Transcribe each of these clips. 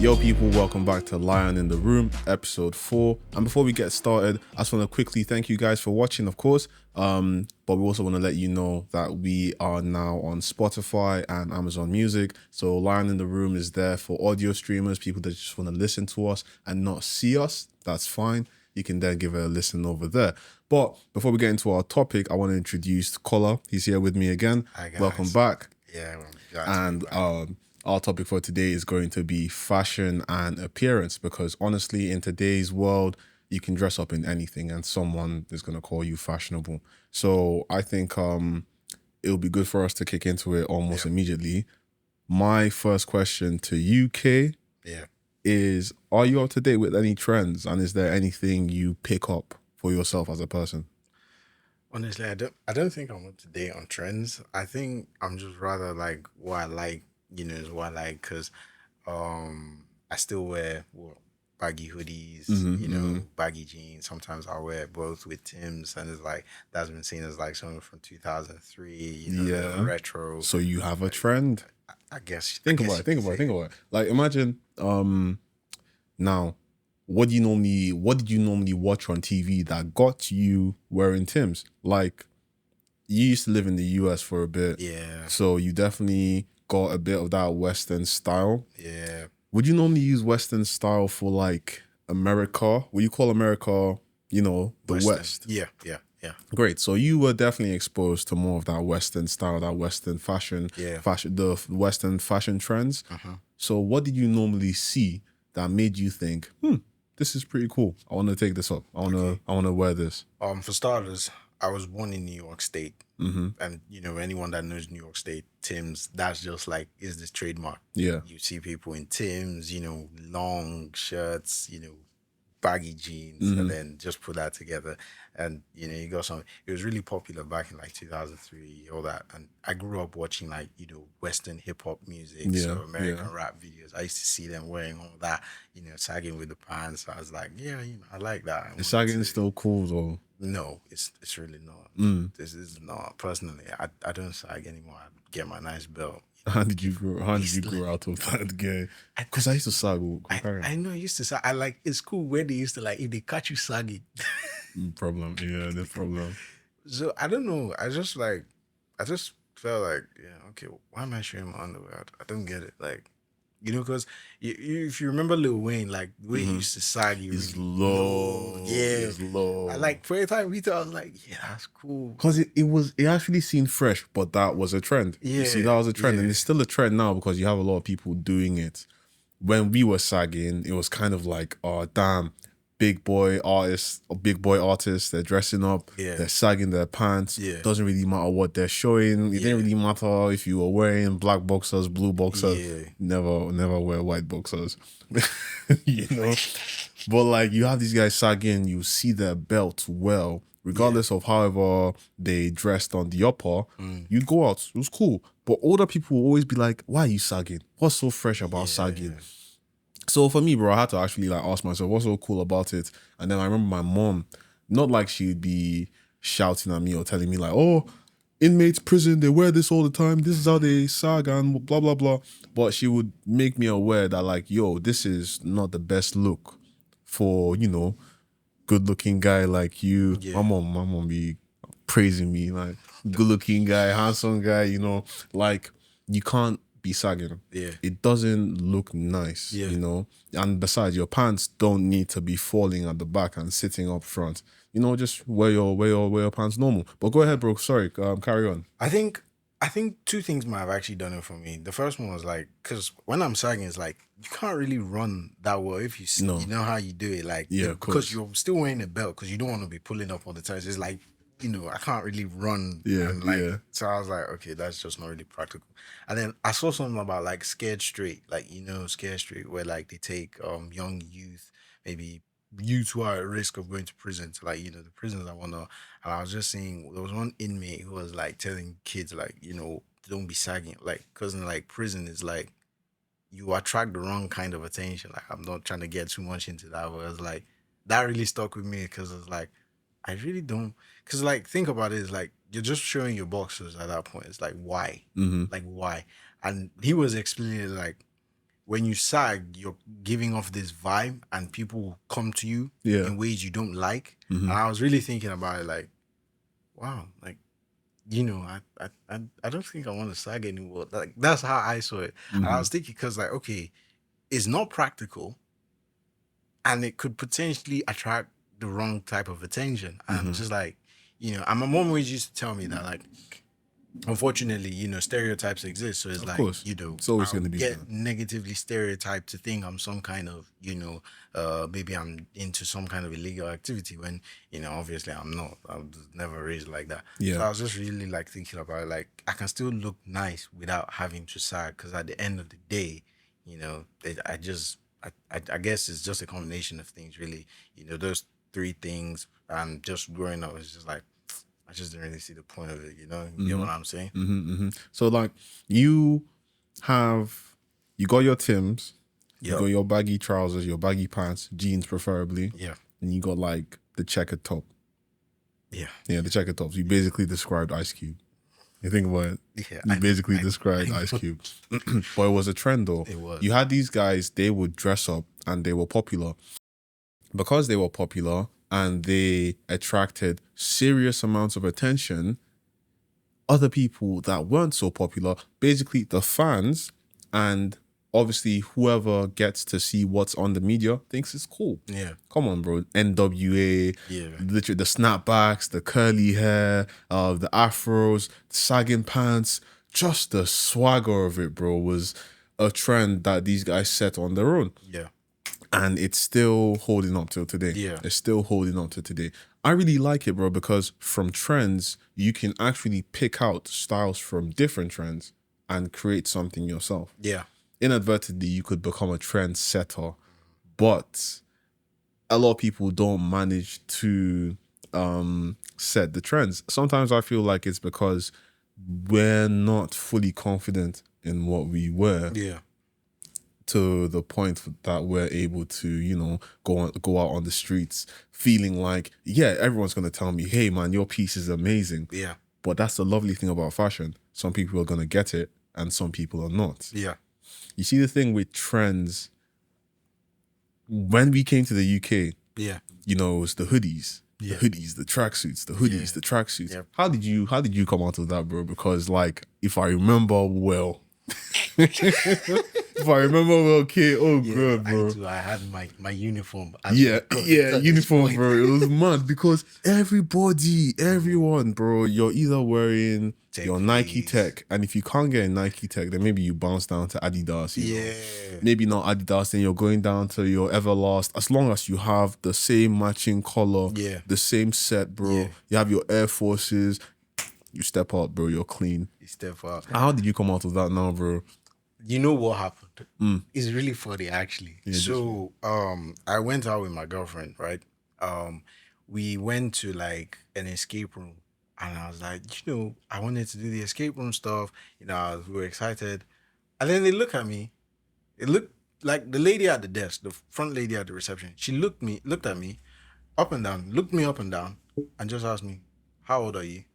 Yo, people, welcome back to Lion in the Room, episode 4. And before we get started, I just want to quickly thank you guys for watching, of course. But we also want to let you know that we are now on Spotify and Amazon Music. So Lion in the Room is there for audio streamers, people that just want to listen to us and not see us. That's fine. You can then give it a listen over there. But before we get into our topic, I want to introduce Kola. He's here with me again. Hi, guys. Welcome back. Yeah, I'm glad And to be back. our topic for today is going to be fashion and appearance, because honestly, in today's world, you can dress up in anything and someone is going to call you fashionable. So I think it'll be good for us to kick into it almost immediately. My first question to you, Kay, Yeah. is, are you up to date with any trends, and is there anything you pick up for yourself as a person? Honestly, I don't think I'm up to date on trends. I think I'm just rather like what I like, is what I like, because I still wear baggy hoodies, baggy jeans. Sometimes I wear both with Tim's, and it's like that's been seen as like something from 2003, Yeah. retro. So you have a trend. I guess Think I about guess it. Think about it. Think about it. Like, imagine now, what did you normally watch on TV that got you wearing Tim's? Like, you used to live in the US for a bit, Yeah, so you definitely got a bit of that Western style. yeah. Would you normally use Western style for like America? Would you call America, the Western. West? Yeah. Great. So you were definitely exposed to more of that Western style, that Western fashion, Yeah. the Western fashion trends. So what did you normally see that made you think, this is pretty cool. I want to take this up. I want to wear this. For starters, I was born in New York State, and anyone that knows New York State, Tim's, that's just like is this trademark. Yeah. You see people in Tim's, long shirts, baggy jeans, and then just put that together, and you got some. It was really popular back in like 2003, all that, and I grew up watching like Western hip hop music, so American rap videos. I used to see them wearing all that, sagging with the pants. I was like, yeah, I like that. Is sagging still cool though? No, it's really not. This is not. Personally, I don't sag anymore. I get my nice belt. How did you grow out of that game? Because I used to sag. I know I used to sag. I like, it's cool where they used to like, if they catch you sagging. Problem. Yeah, the problem. So I don't know. I just felt like, yeah, okay, why am I showing my underwear? I don't get it. Like, because if you remember Lil Wayne, like the way he used to sag, It's low. Yeah, It's low. I like for a time we thought, I was like, yeah, that's cool. Because it actually seemed fresh, but that was a trend. You see, that was a trend, and it's still a trend now because you have a lot of people doing it. When we were sagging, it was kind of like, oh damn, big boy artists, they're dressing up, they're sagging their pants. Doesn't really matter what they're showing. It didn't really matter if you were wearing black boxers, blue boxers. Never wear white boxers. But like, you have these guys sagging, you see their belt well, regardless of however they dressed on the upper. You go out, it was cool. But older people will always be like, why are you sagging? What's so fresh about sagging? So for me, bro, I had to actually like ask myself, what's so cool about it? And then I remember my mom, not like she'd be shouting at me or telling me like, oh, inmates, prison, they wear this all the time. This is how they sag and blah, blah, blah. But she would make me aware that like, yo, this is not the best look for, good looking guy like you. My mom be praising me, like, good looking guy, handsome guy, like, you can't be sagging. It doesn't look nice, and besides, your pants don't need to be falling at the back and sitting up front. Just wear your pants normal. But go ahead, bro. Sorry, carry on. I think two things might have actually done it for me. The first one was like, because when I'm sagging, it's like you can't really run that well if you you know how you do it, like because you're still wearing a belt because you don't want to be pulling up all the time. So it's like, I can't really run. So I was like, okay, that's just not really practical. And then I saw something about like Scared Straight, like Scared Straight, where like they take young youth, maybe youth who are at risk of going to prison, to like the prisons and whatnot. And I was just saying, there was one inmate who was like telling kids like, don't be sagging, like, because in like prison is like you attract the wrong kind of attention. Like, I'm not trying to get too much into that, but it's like that really stuck with me because it's like I really don't, because like think about it, it's like you're just showing your boxers at that point. It's like why, like why? And he was explaining it like when you sag, you're giving off this vibe, and people will come to you in ways you don't like. And I was really thinking about it, like, wow, like, you know, I don't think I want to sag anymore. Like, that's how I saw it. And I was thinking, because, like, okay, it's not practical, and it could potentially attract the wrong type of attention. And I'm just like, you know, and my mom always used to tell me that, like, unfortunately, you know, stereotypes exist. So it's of like, course, you know, it's always I'll going to be get that. negatively stereotyped to think I'm some kind of, you know, maybe I'm into some kind of illegal activity, when, you know, obviously I'm not. I was never raised like that. Yeah. So I was just really like thinking about it, like, I can still look nice without having to sag, because at the end of the day, you know, I guess it's just a combination of things, really. You know, those three things, and just growing up, it's just like, I just didn't really see the point of it, you know? You know what I'm saying? So, like, you got your Timbs, you got your baggy trousers, your baggy pants, jeans preferably. Yeah. And you got, like, the checkered top. Yeah. Yeah, the checkered tops. You basically described Ice Cube. You think about it. Yeah. You basically described Ice Cube. But it was a trend, though. It was. You had these guys, they would dress up and they were popular. Because they were popular and they attracted serious amounts of attention, other people that weren't so popular, basically the fans and obviously whoever gets to see what's on the media, thinks it's cool. Yeah. Come on, bro. NWA, literally the snapbacks, the curly hair, the afros, sagging pants, just the swagger of it, bro, was a trend that these guys set on their own. Yeah. And it's still holding up till today. Yeah. It's still holding up to today. I really like it, bro, because from trends, you can actually pick out styles from different trends and create something yourself. Yeah. Inadvertently, you could become a trend setter, but a lot of people don't manage to set the trends. Sometimes I feel like it's because we're not fully confident in what we wear. Yeah. To the point that we're able to, you know, go out on the streets feeling like, yeah, everyone's gonna tell me, hey man, your piece is amazing. Yeah. But that's the lovely thing about fashion. Some people are gonna get it and some people are not. Yeah. You see the thing with trends, when we came to the UK, Yeah. you know, it was the hoodies. Yeah. The hoodies, the tracksuits, the hoodies, the tracksuits. Yep. How did you come out of that, bro? Because, like, if I remember well, if I remember well, okay, good, bro. I had my uniform. Uniform, bro. It was mad because everyone, bro, you're either wearing your Nike Tech, and if you can't get a Nike Tech, then maybe you bounce down to Adidas. You know? Maybe not Adidas, then you're going down to your Everlast. As long as you have the same matching color, the same set, bro. You have your Air Forces. You step out, bro. You're clean. You step out. How did you come out of that now, bro? You know what happened? It's really funny, actually. Yeah, so, I went out with my girlfriend, right? We went to, like, an escape room, and I was like, you know, I wanted to do the escape room stuff. You know, we were excited, and then they look at me. It looked like the lady at the desk, the front lady at the reception. She looked at me, up and down, looked me up and down, and just asked me, "How old are you?"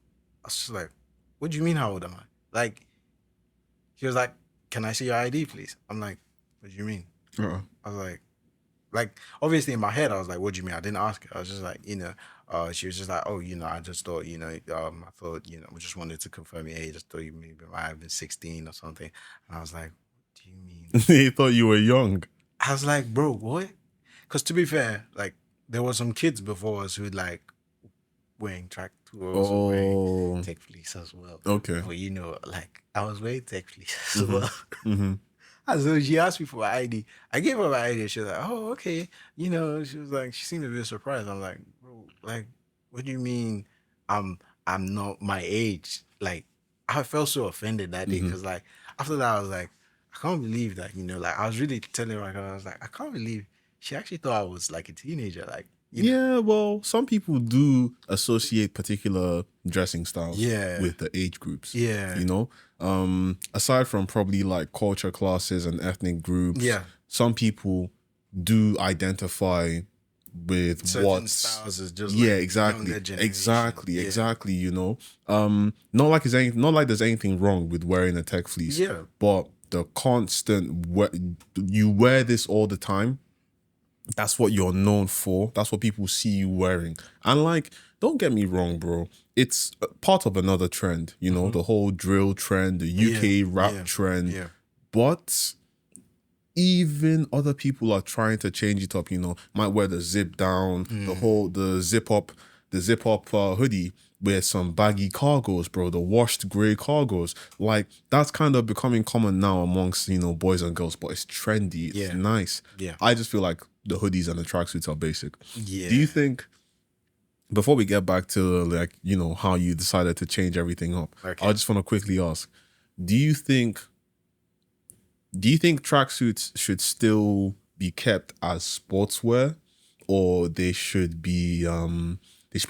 I was just like, "What do you mean, how old am I?" Like, she was like, "Can I see your ID, please?" I'm like, "What do you mean?" I was like, obviously in my head, I was like, "What do you mean?" I didn't ask her. I was just like, you know, she was just like, "Oh, you know, I just thought, you know, I thought, you know, I just wanted to confirm your age. I thought you maybe might have been 16 or something." And I was like, "What do you mean?" They thought you were young. I was like, "Bro, what?" Because to be fair, like, there were some kids before us who, like, wearing track tours, wearing tech fleece as well. Okay. But, you know, like, I was wearing tech fleece as well. And so she asked me for my ID. I gave her my ID. She was like, "Oh, okay." You know, she was like, she seemed a bit surprised. I'm like, "Bro, like, what do you mean I'm not my age?" Like, I felt so offended that day because, like, after that, I was like, I can't believe that, you know, like, I was really telling her, I was like, I can't believe she actually thought I was, like, a teenager. Like, you know? Yeah, well, some people do associate particular dressing styles with the age groups. Yeah. You know? Aside from probably like culture classes and ethnic groups, some people do identify with certain styles is just exactly, you know. Not like there's anything wrong with wearing a tech fleece. Yeah. But the constant you wear this all the time. That's what you're known for. That's what people see you wearing. And like, don't get me wrong, bro. It's part of another trend, you know, the whole drill trend, the UK rap trend. Yeah. But even other people are trying to change it up, you know, might wear the zip down, the zip up hoodie, wear some baggy cargos, bro, the washed grey cargos. Like, that's kind of becoming common now amongst, you know, boys and girls, but it's trendy. It's nice. Yeah. I just feel like the hoodies and the tracksuits are basic. Yeah. Do you think, before we get back to, like, you know, how you decided to change everything up, I just want to quickly ask, do you think tracksuits should still be kept as sportswear, or they should be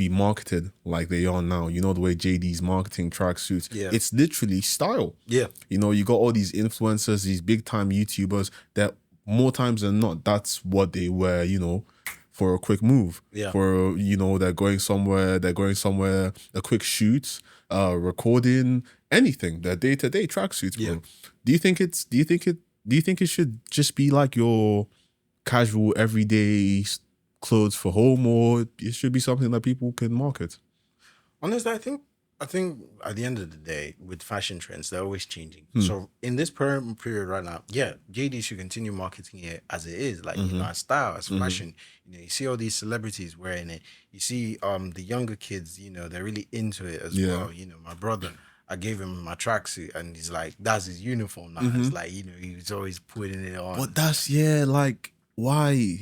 marketed like they are now? You know, the way JD's marketing tracksuits. Yeah. It's literally style. Yeah. You know, you got all these influencers, these big time YouTubers that more times than not, that's what they wear, you know, for a quick move. Yeah. For, you know, they're going somewhere, a quick shoot, recording, anything. They're day-to-day tracksuits, bro. Yeah. Do you think it should just be like your casual everyday clothes for home, or it should be something that people can market? Honestly, I think at the end of the day, with fashion trends, they're always changing. So in this period right now, JD should continue marketing it as it is, like, you know, as style, as fashion. You know, you see all these celebrities wearing it. You see the younger kids, you know, they're really into it as well. You know, my brother, I gave him my tracksuit, and he's like, that's his uniform now. It's like, you know, he's always putting it on. But that's, like, why?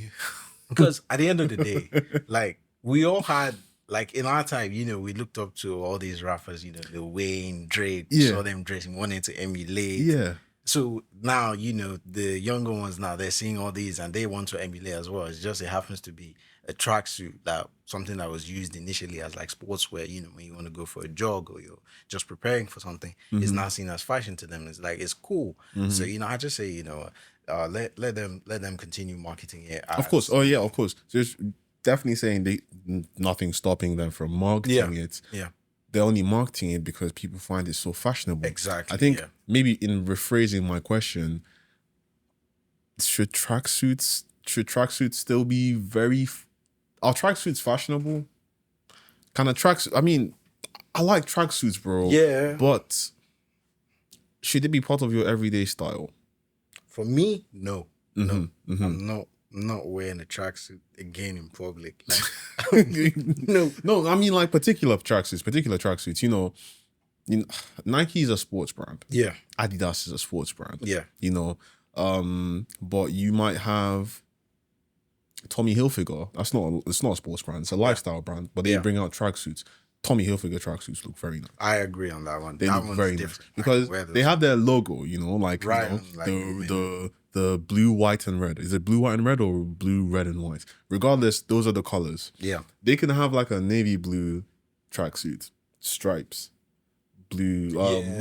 Because at the end of the day, like, we all had, like, in our time, you know, we looked up to all these rappers, you know, the Wayne, Drake, saw them dressing, wanted to emulate. Yeah. So now, you know, the younger ones now, they're seeing all these and they want to emulate as well. It's just, it happens to be a tracksuit, that something that was used initially as like sportswear, you know, when you want to go for a jog or you're just preparing for something, is now seen as fashion to them. It's like, it's cool. So, you know, I just say, you know, let them continue marketing it. Of course. Oh yeah, of course. Just definitely saying nothing's stopping them from marketing it. Yeah. They're only marketing it because people find it so fashionable. Exactly. I think maybe in rephrasing my question, should tracksuits still be are tracksuits fashionable? Kind of tracksuits. I mean, I like tracksuits, bro. Yeah. But should it be part of your everyday style? For me, no. No. I'm not wearing a tracksuit again in public. Like, no. I mean, like particular tracksuits. You know, Nike is a sports brand. Yeah. Adidas is a sports brand. Yeah. You know, but you might have Tommy Hilfiger. It's not a sports brand. It's a lifestyle brand. But they bring out tracksuits. Tommy Hilfiger tracksuits look very nice. I agree on that one. They look very different because they have their logo. You know, like, right, you know, the blue, white, and red. Is it blue, white, and red, or blue, red, and white? Regardless, those are the colors. Yeah. They can have like a navy blue tracksuit, stripes, blue,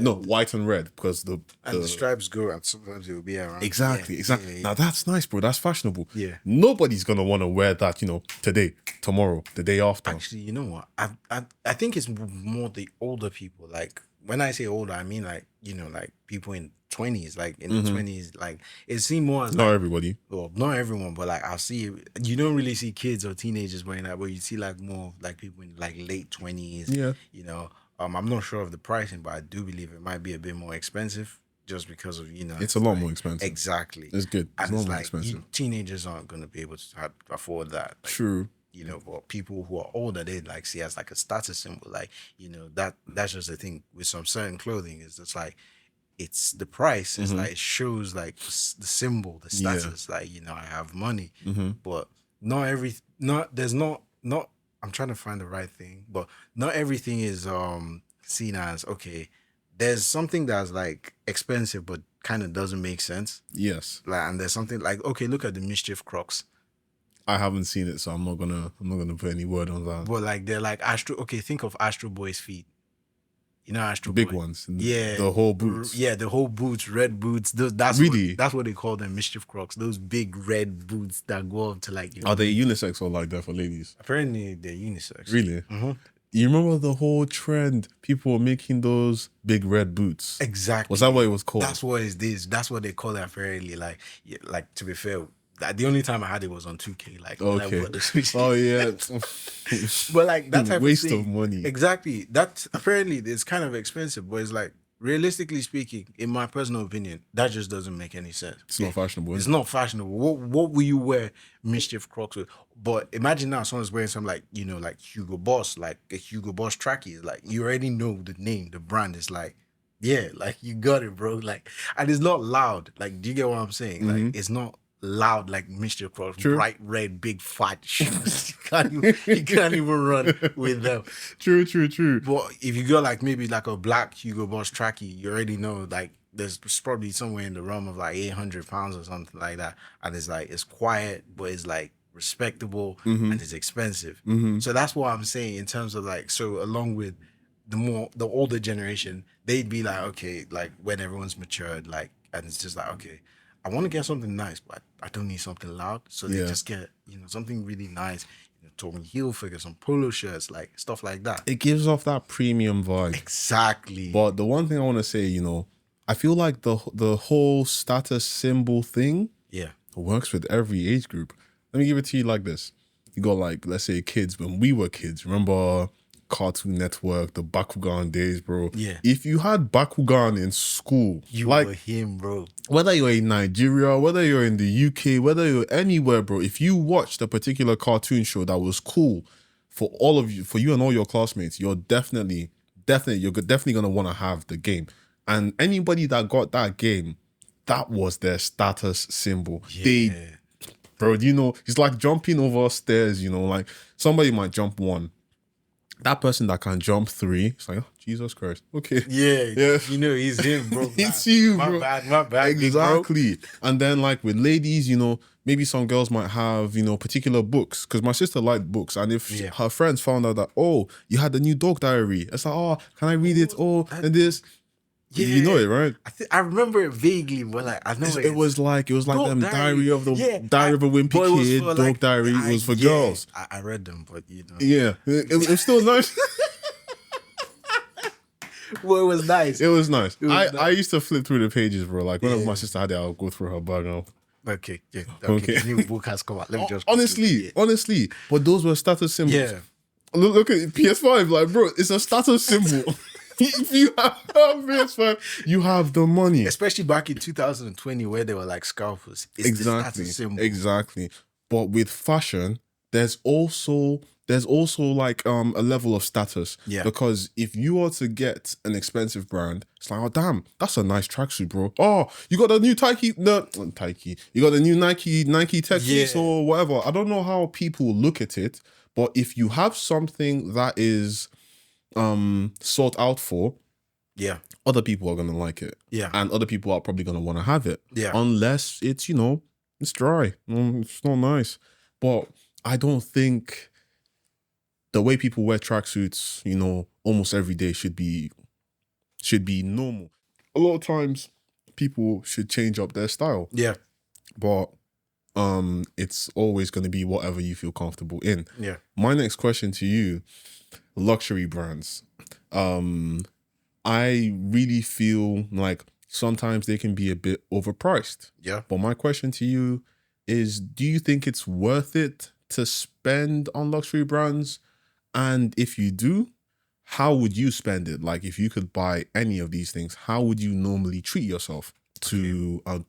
no, white and red, because the stripes go and sometimes it will be around. Exactly. Now that's nice, bro. That's fashionable. Yeah. Nobody's gonna want to wear that, you know, today, tomorrow, the day after. Actually, you know what? I think it's more the older people. Like, when I say older, I mean, like, you know, like people in 20s, like in the 20s, like, it seems more as not like, everybody. Well, not everyone, but like I'll see, you don't really see kids or teenagers wearing that, but you see like more like people in like late 20s. Yeah. You know, I'm not sure of the pricing, but I do believe it might be a bit more expensive just because of, you know, it's a lot more expensive. Exactly. It's good. It's a lot more expensive. Teenagers aren't going to be able to afford that. Like, true. You know, but people who are older, they like see it as like a status symbol. Like, you know, that's just the thing with some certain clothing, is it's like, it's the price. It's like, it shows like the symbol, the status. Like, you know, I have money, but there's not. I'm trying to find the right thing, but not everything is seen as, okay, there's something that's like expensive but kind of doesn't make sense. Yes. Like, and there's something like, okay, look at the Mischief Crocs. I haven't seen it, so I'm not gonna put any word on that. But like, they're like okay, think of Astro Boy's feet. You know, Astro Big Boy. Ones. Yeah. The whole boots. Yeah, the whole boots, red boots. That's what they call them, Mischief Crocs. Those big red boots that go up to like... Are they unisex or like that for ladies? Apparently, they're unisex. Really? You remember the whole trend? People were making those big red boots. Exactly. Was that what it was called? That's what it is. That's what they call it apparently. Like to be fair, the only time I had it was on 2K. Like when I bought the Switch. Oh yeah. But like that type waste of of money. Exactly. That apparently it's kind of expensive, but it's like realistically speaking, in my personal opinion, that just doesn't make any sense. It's not fashionable. It's not fashionable. What will you wear mischief Crocs with? But imagine now someone's wearing some like like Hugo Boss, like a Hugo Boss trackie. Like you already know the name, the brand is like, yeah, like you got it, bro. Like, and it's not loud. Like, do you get what I'm saying? Mm-hmm. Like, it's not loud like Mr. Crocs, True. bright red, big fat shoes. you can't even run with them. True. But if you go like maybe like a black Hugo Boss trackie, you already know like there's probably somewhere in the realm of like 800 pounds or something like that, and it's like it's quiet, but it's like respectable and it's expensive. So that's what I'm saying in terms of like, so along with the older generation, they'd be like, okay, like when everyone's matured, like, and it's just like, okay, I want to get something nice, but I don't need something loud. So they just get, something really nice, Tommy Hilfiger, some polo shirts, like stuff like that. It gives off that premium vibe. Exactly. But the one thing I want to say, I feel like the whole status symbol thing, works with every age group. Let me give it to you like this. You got like, let's say kids, when we were kids, remember Cartoon Network, the Bakugan days, bro. Yeah. If you had Bakugan in school, you were him, bro. Whether you're in Nigeria, whether you're in the UK, whether you're anywhere, bro, if you watched a particular cartoon show that was cool for all of you, for you and all your classmates, you're definitely gonna want to have the game. And anybody that got that game, that was their status symbol. Yeah. Bro, it's like jumping over stairs, like somebody might jump 1. That person that can jump 3, it's like, oh, Jesus Christ. Okay. Yeah. He's him, bro. It's you, bro. My bad. Exactly. Bro. And then like with ladies, maybe some girls might have, particular books. Because my sister liked books. And if her friends found out that, oh, you had the new dog diary. It's like, oh, can I read it? Oh, and this. Yeah. You know it, right? I remember it vaguely, but like I know it was like them diary of a wimpy kid, dog like, diary. It was for girls. I read them, but Yeah. It was still nice. Well, it was nice. It was nice. I used to flip through the pages, bro. Like whenever my sister had it, I'll go through her bag now. Okay. The new book has come out. Let me just honestly. But those were status symbols. Yeah. Look at PS5, like, bro, it's a status symbol. If you have PS5, you have the money. Especially back in 2020 where they were like scalpers. It's the status symbol. Exactly. But with fashion, there's also like a level of status. Yeah. Because if you are to get an expensive brand, it's like, oh damn, that's a nice tracksuit, bro. Oh, you got a new You got the new Nike Tech Fleece or whatever. I don't know how people look at it, but if you have something that is sought out for, other people are gonna like it. Yeah. And other people are probably gonna want to have it. Yeah. Unless it's, it's dry. It's not nice. But I don't think the way people wear tracksuits, almost every day should be normal. A lot of times people should change up their style. Yeah. But it's always going to be whatever you feel comfortable in. Yeah. My next question to you, luxury brands. I really feel like sometimes they can be a bit overpriced. Yeah. But my question to you is, do you think it's worth it to spend on luxury brands? And if you do, how would you spend it? Like if you could buy any of these things, how would you normally treat yourself to a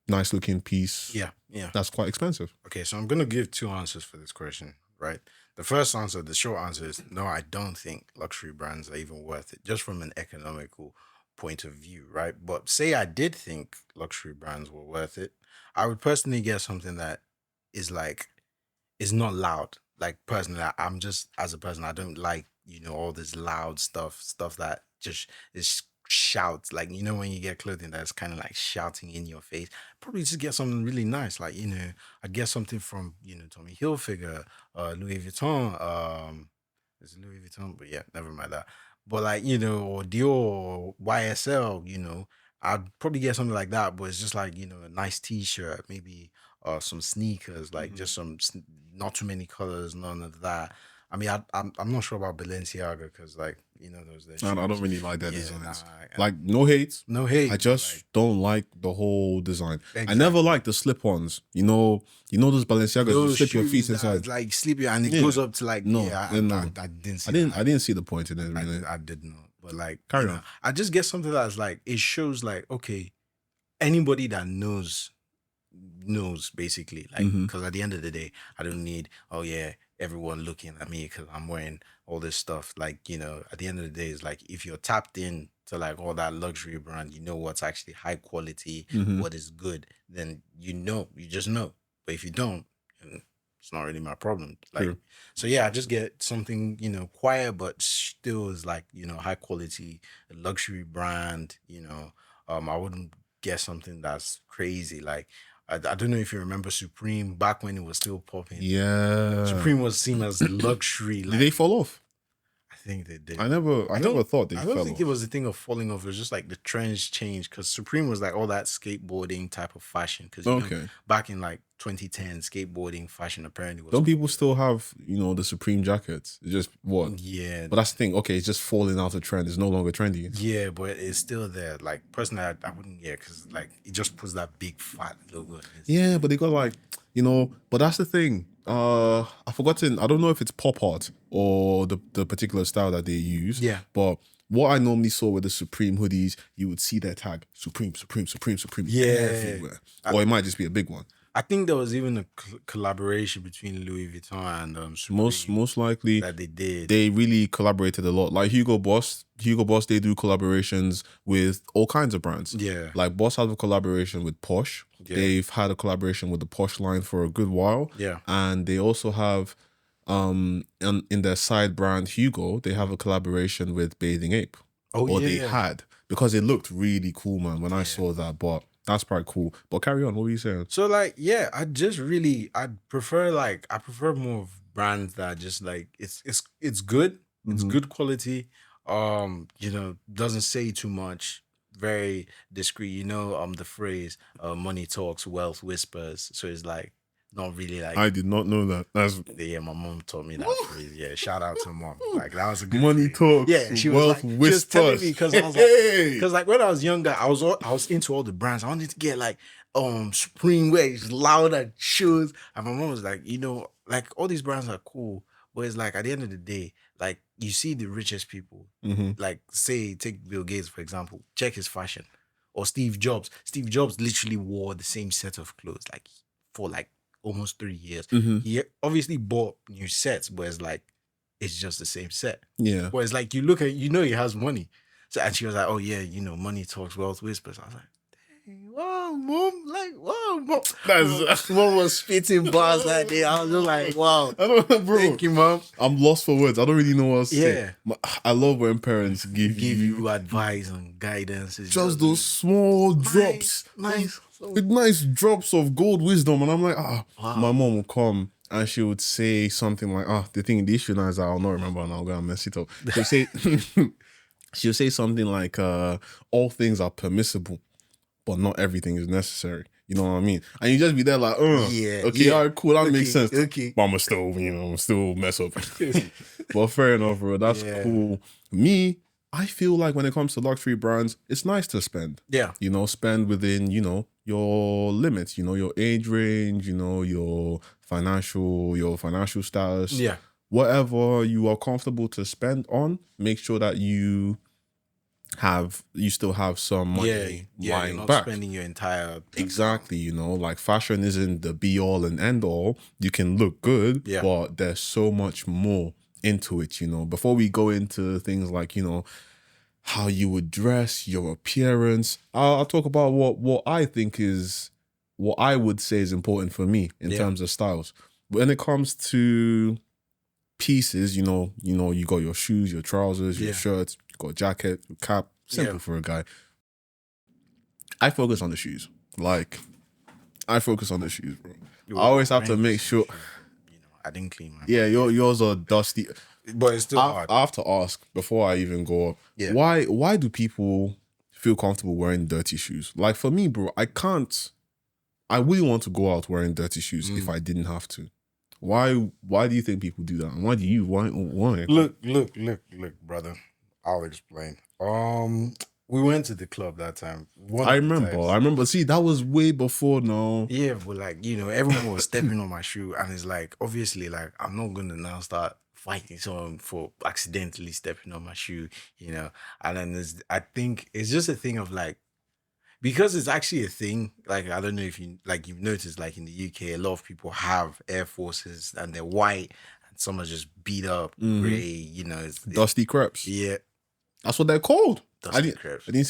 nice looking piece? Yeah. That's quite expensive. Okay, so I'm going to give 2 answers for this question, right? The first answer, the short answer is no, I don't think luxury brands are even worth it, just from an economical point of view, right? But say I did think luxury brands were worth it, I would personally get something that is not loud. Like personally, I'm just, as a person, I don't like, all this loud stuff that just is shouts. Like, when you get clothing that's kind of like shouting in your face, probably just get something really nice. Like, I get something from, Tommy Hilfiger, Louis Vuitton, it's Louis Vuitton, but yeah, never mind that. But like, or Dior or YSL, I'd probably get something like that, but it's just like, a nice t-shirt, maybe some sneakers, like just some, not too many colors, none of that. I mean, I'm not sure about Balenciaga because, like, you know, I don't really like that designs. Nah, like, no hate. No hate. I just don't like the whole design. Exactly. I never liked the slip-ons. You know those Balenciagas. You slip your feet inside, like sleepy, and it goes up to like no. I didn't see. I didn't see the point in it. Really, I did not. But like, carry on. I just get something that's like it shows like okay, anybody that knows basically like because at the end of the day, I don't need everyone looking at me because I'm wearing all this stuff. Like, you know, at the end of the day, it's like if you're tapped in to like all that luxury brand, you know what's actually high quality, what is good, then you just know. But if you don't, it's not really my problem. Like, True. so yeah, I just get something, you know, quiet, but still is like, you know, high quality, a luxury brand, you know. I wouldn't get something that's crazy. Like, I don't know if you remember Supreme back when it was still popping. Yeah. Supreme was seen as luxury. Like, did they fall off? I think they did. I never thought they fell off. I don't think it was the thing of falling off. It was just like the trends changed because Supreme was like all that skateboarding type of fashion. Because know, back in like 2010, skateboarding fashion apparently was. Don't people still have, you know, the Supreme jackets? It's just what? Yeah. But that's the thing. Okay, it's just falling out of trend. It's no longer trendy. Yeah, but it's still there. Like personally, I wouldn't get because like it just puts that big fat logo. Yeah, but they got like, you know. But that's the thing. I've forgotten. I don't know if it's pop art or the particular style that they use. Yeah. But what I normally saw with the Supreme hoodies, you would see their tag Supreme, Supreme, Supreme, Supreme, everywhere. Or it might just be a big one. I think there was even a collaboration between Louis Vuitton and Supreme. Most likely that they did. They really collaborated a lot. Like Hugo Boss, they do collaborations with all kinds of brands. Yeah. Like Boss has a collaboration with Posh. Yeah. They've had a collaboration with the Posh line for a good while. Yeah. And they also have in their side brand Hugo, they have a collaboration with Bathing Ape. They had. Because it looked really cool, man, when I saw that. But that's probably cool. But carry on. What were you saying? So like, I prefer more of brands that just like it's good. It's good quality. You know, doesn't say too much. Very discreet. You know, the phrase money talks, wealth whispers. So it's like not really like. I did not know that. That's my mom taught me that phrase. Yeah, shout out to mom. Like that was a good money talks. Yeah, she was like, she was telling me because I was like, because like when I was younger, I was into all the brands. I wanted to get like Supreme waves, louder shoes, and my mom was like, you know, like all these brands are cool, but it's like at the end of the day, like you see the richest people, like take Bill Gates for example, check his fashion, or Steve Jobs. Steve Jobs literally wore the same set of clothes like for like almost 3 years. He obviously bought new sets, but it's just the same set. Yeah. But it's like you look at, you know, he has money. So and she was like, oh yeah, you know, money talks, wealth whispers. I was like, dang, wow, mom, like, wow, mom. Mom was spitting bars like that. I was just like, wow. I don't know, bro. Thank you, mom. I'm lost for words. I don't really know what else to say. I love when parents give you advice and guidance. It's just those small drops. Nice. With nice drops of gold wisdom. And I'm like, wow. My mom would come and she would say something like, the issue now is I'll not remember and I'll go and mess it up. She'll say something like, all things are permissible, but not everything is necessary. You know what I mean? And you just be there like, all right, cool, that makes sense. Okay. But I'm still mess up. But fair enough, bro. That's cool. Me, I feel like when it comes to luxury brands, it's nice to spend. Yeah. You know, spend within, you know, your limits, you know, your age range, you know, your financial status. Yeah. Whatever you are comfortable to spend on, make sure that you still have some money lying you're not back. Spending your entire exactly, you know, like fashion isn't the be all and end all. You can look good, but there's so much more into it, you know. Before we go into things like, you know, how you would dress, your appearance, I'll talk about what I think is, what I would say is important for me in terms of styles. When it comes to pieces, you know, you got your shoes, your trousers, your shirts, you got a jacket, your cap, simple for a guy. I focus on the shoes. Like, I focus on the shoes, bro. I always have to make sure. You know, I didn't clean my. Yeah, yours are dusty. But it's still hard. I have to ask before I even go up. Yeah. Why do people feel comfortable wearing dirty shoes? Like for me, bro, I really want to go out wearing dirty shoes if I didn't have to. Why do you think people do that? And why do you why? Look, brother. I'll explain. We went to the club that time. I remember. See, that was way before now. Yeah, but like, everyone was stepping on my shoe, and it's like, obviously, like, I'm not gonna now start fighting someone for accidentally stepping on my shoe, And then I think it's just a thing of like, because it's actually a thing. Like, I don't know if you've noticed, like in the UK, a lot of people have Air Forces and they're white, and some are just beat up, gray, Dusty crepes. Yeah, that's what they're called. Dusty crepes. I didn't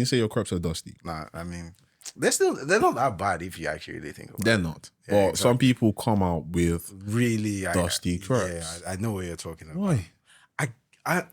say your crepes are dusty. Nah, I mean, they're not that bad if you actually really think about it. They're not. Yeah, but exactly. Some people come out with really dusty crepes. Yeah, I know what you're talking about. Why? I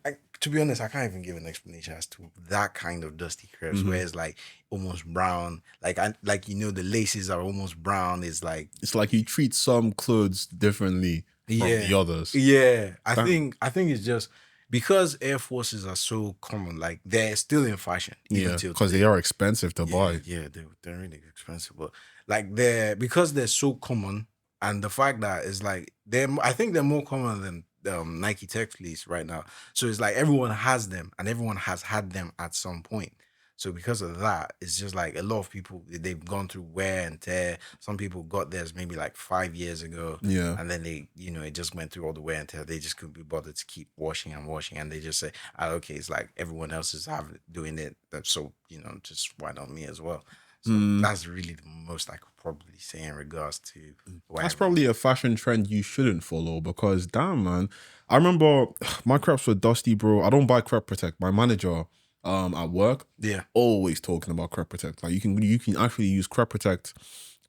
to be honest, I can't even give an explanation as to that kind of dusty crepes, where it's like almost brown, like the laces are almost brown. It's like you treat some clothes differently from the others. Yeah, I think it's just because Air Forces are so common, like they're still in fashion. Yeah, because they are expensive to buy. Yeah, they're really expensive, but like because they're so common, and the fact that it's like I think they're more common than Nike Tech Fleece right now. So it's like everyone has them, and everyone has had them at some point. So because of that, it's just like a lot of people, they've gone through wear and tear. Some people got theirs maybe like 5 years ago. Yeah. And then they, it just went through all the wear and tear. They just couldn't be bothered to keep washing. And they just say, okay, it's like everyone else is doing it. So, just why not me as well? So that's really the most I could probably say in regards to... That's probably a fashion trend you shouldn't follow, because damn, man. I remember my crepes were dusty, bro. I don't buy Crep Protect. My manager... at work, always talking about Crep Protect. Like you can actually use Crep Protect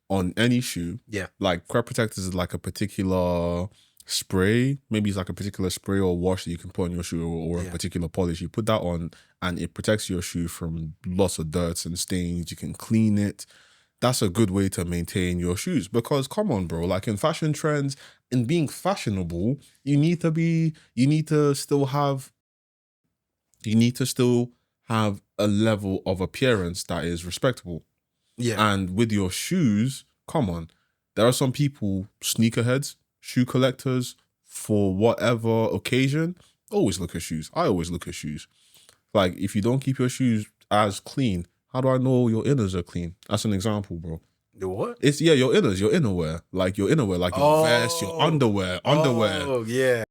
on any shoe. Yeah, like Crep Protect is like a particular spray. Maybe it's like a particular spray or wash that you can put on your shoe, or a particular polish. You put that on, and it protects your shoe from lots of dirts and stains. You can clean it. That's a good way to maintain your shoes, because come on, bro. Like in fashion trends, in being fashionable, you need to still have a level of appearance that is respectable. Yeah. And with your shoes, come on. There are some people, sneakerheads, shoe collectors, for whatever occasion, always look at shoes. I always look at shoes. Like, if you don't keep your shoes as clean, how do I know your inners are clean? That's an example, bro. The what? It's, your inners, your innerwear. Like your innerwear, like your vest, your underwear. Oh, yeah.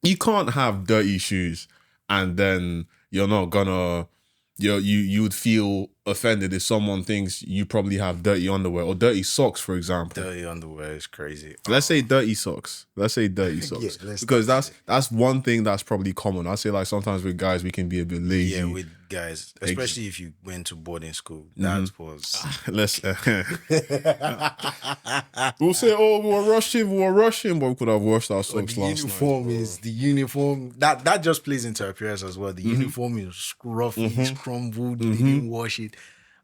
You can't have dirty shoes and then you're not gonna, you would feel offended if someone thinks you probably have dirty underwear or dirty socks, for example. Dirty underwear is crazy. Let's say dirty socks. Because that's one thing that's probably common. I say, like, sometimes with guys we can be a bit lazy. Yeah, with guys, especially if you went to boarding school. That was we'll say, we were rushing, but we could have washed our socks last night. The uniform that just plays into appearance as well. The uniform is scruffy, crumbled. They didn't wash it.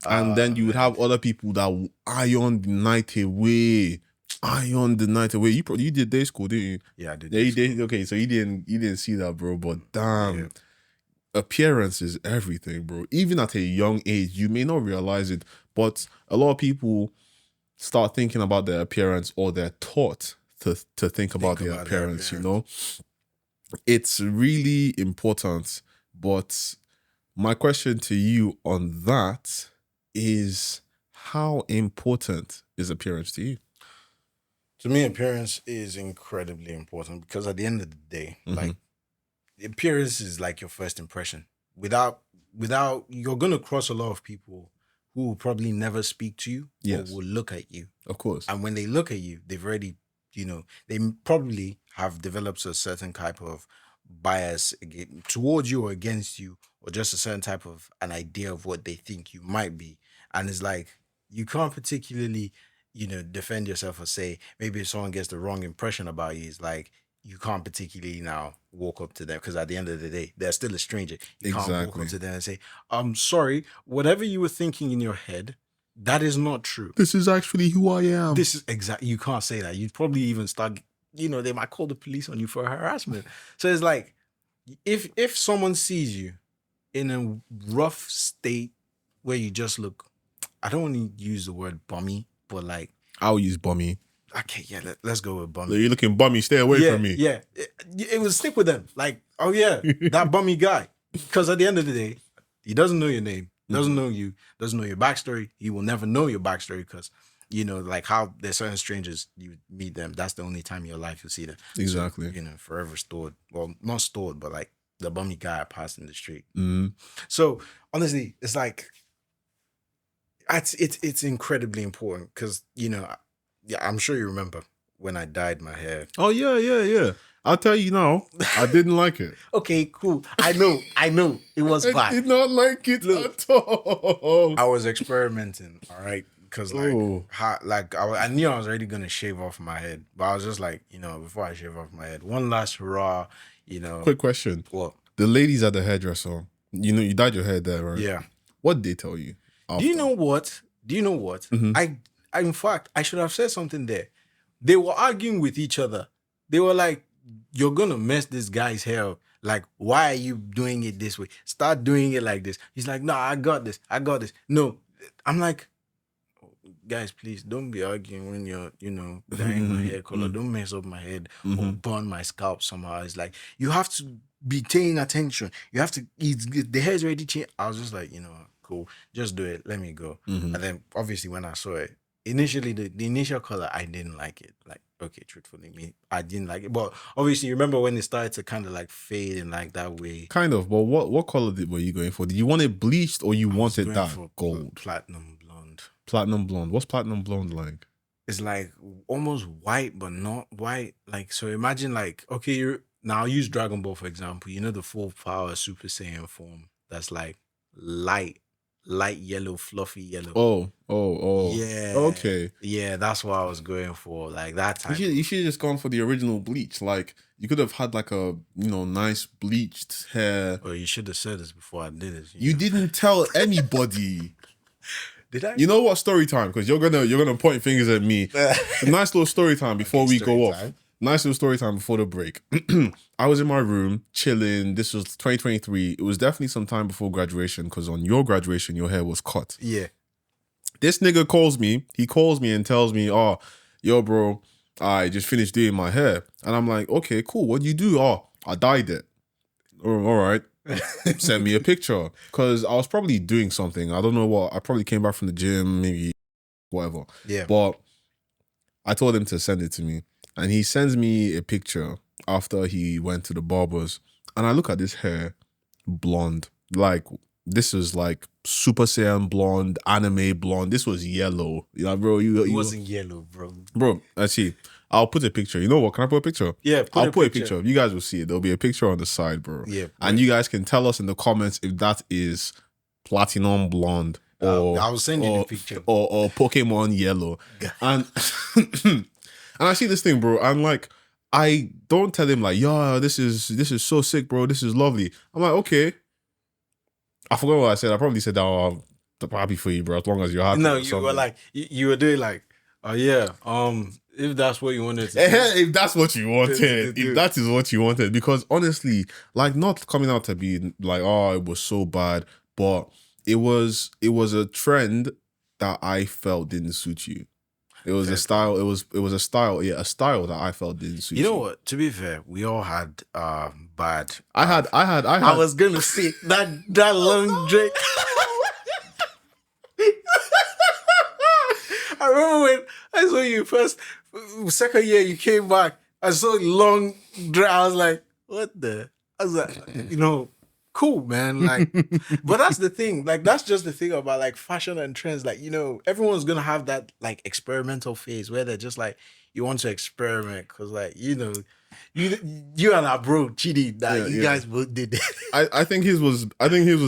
And then you would have other people that will iron the night away. You did day school, didn't you? Yeah, I did. Okay, so you didn't see that, bro. But damn, appearance is everything, bro. Even at a young age, you may not realize it, but a lot of people start thinking about their appearance, or they're taught to think about their appearance. It's really important. But my question to you on that is, how important is appearance to you? To me, appearance is incredibly important, because at the end of the day, like, appearance is like your first impression. Without you're gonna cross a lot of people who will probably never speak to you, or will look at you. Of course. And when they look at you, they've already, they probably have developed a certain type of bias towards you or against you, or just a certain type of an idea of what they think you might be. And it's like, you can't particularly, defend yourself, or say, maybe if someone gets the wrong impression about you, it's like, you can't particularly now walk up to them, because at the end of the day, they're still a stranger. You can't walk up to them and say, I'm sorry, whatever you were thinking in your head, that is not true. This is actually who I am. This is exactly, you can't say that. You'd probably even start, they might call the police on you for harassment. So it's like, if someone sees you in a rough state where you just look, I don't want to use the word bummy, but like, I'll use bummy. Okay, yeah, let's go with bummy. You're looking bummy. Stay away from me. Yeah, it will stick with them. Like, oh yeah, that bummy guy. Because at the end of the day, he doesn't know your name, doesn't know you, doesn't know your backstory. He will never know your backstory because, like how there's certain strangers, you meet them. That's the only time in your life you'll see them. Exactly. So, forever stored. Well, not stored, but like the bummy guy I passed in the street. Mm. So honestly, it's like, it's incredibly important because, I'm sure you remember when I dyed my hair. Oh, yeah. I'll tell you now, I didn't like it. Okay, cool. I know. It was bad. I did not like it at all. I was experimenting, all right? Because I knew I was already going to shave off my head. But I was just like, before I shave off my head, one last hurrah, Quick question. What? The ladies at the hairdresser, you dyed your hair there, right? Yeah. What did they tell you? After? Do you know what? Mm-hmm. In fact, I should have said something there. They were arguing with each other. They were like, you're going to mess this guy's hair up. Like, why are you doing it this way? Start doing it like this. He's like, no, I got this. No. I'm like, guys, please don't be arguing when you're, dyeing my hair color. Don't mess up my head or burn my scalp somehow. It's like, you have to be paying attention. You have to, the hair's already changed. I was just like, cool, just do it. Let me go. And then obviously when I saw it, initially the initial color, I didn't like it. Like, okay, truthfully, I didn't like it. But obviously, remember when it started to kind of like fade in like that way? Kind of. But what color were you going for? Did you want it bleached or you wanted that gold? Platinum blonde. Platinum blonde. What's platinum blonde like? It's like almost white, but not white. Like, so imagine like, okay, now I'll use Dragon Ball, for example. You know the full power Super Saiyan form that's like light yellow, fluffy yellow. Oh. Yeah. Okay. Yeah, that's what I was going for. Like that time. You should have just gone for the original bleach. Like you could have had like a nice bleached hair. Well, you should have said this before I did it. You didn't tell anybody. Did I? You know what? Story time, because you're gonna point fingers at me. A nice little story time before we go off. Nice little story time before the break. I was in my room chilling. This was 2023. It was definitely some time before graduation because on your graduation, your hair was cut. Yeah. This nigga calls me. He calls me and tells me, oh, yo, bro, I just finished doing my hair. And I'm like, okay, cool. What do you do? Oh, I dyed it. Oh, all right. Send me a picture. Because I was probably doing something. I don't know what. I probably came back from the gym, maybe whatever. Yeah. But I told him to send it to me. And he sends me a picture after he went to the barbers. And I look at this hair, blonde. Like, this is like Super Saiyan blonde, anime blonde. This was yellow. Bro, it wasn't yellow, bro. Bro, actually, I'll put a picture. You know what? Can I put a picture? Yeah, I'll put a picture. You guys will see it. There'll be a picture on the side, bro. Yeah. And you guys can tell us in the comments if that is platinum blonde or I will send you the picture. Or Pokemon yellow. And and I see this thing, bro. I'm like, I don't tell him like, yo, this is so sick, bro. This is lovely. I'm like, okay. I forgot what I said. I probably said that I'm happy for you, bro. As long as you're happy. No, you were like, you were doing like, oh yeah, if that's what you wanted to do. If that's what you wanted, if that is what you wanted, because honestly, like not coming out to be like, oh, it was so bad, but it was a trend that I felt didn't suit you. It was a style. It was a style. Yeah, a style that I felt didn't suit you. You know what? To be fair, we all had bad. I was gonna say that long drink. I remember when I saw you second year you came back. I saw long drink. I was like, what the? I was like, cool, man. Like, but that's the thing. Like, that's just the thing about like fashion and trends. Like, everyone's gonna have that like experimental phase where they're just like, you want to experiment because like, you and our bro cheated that you guys both did it. I think his was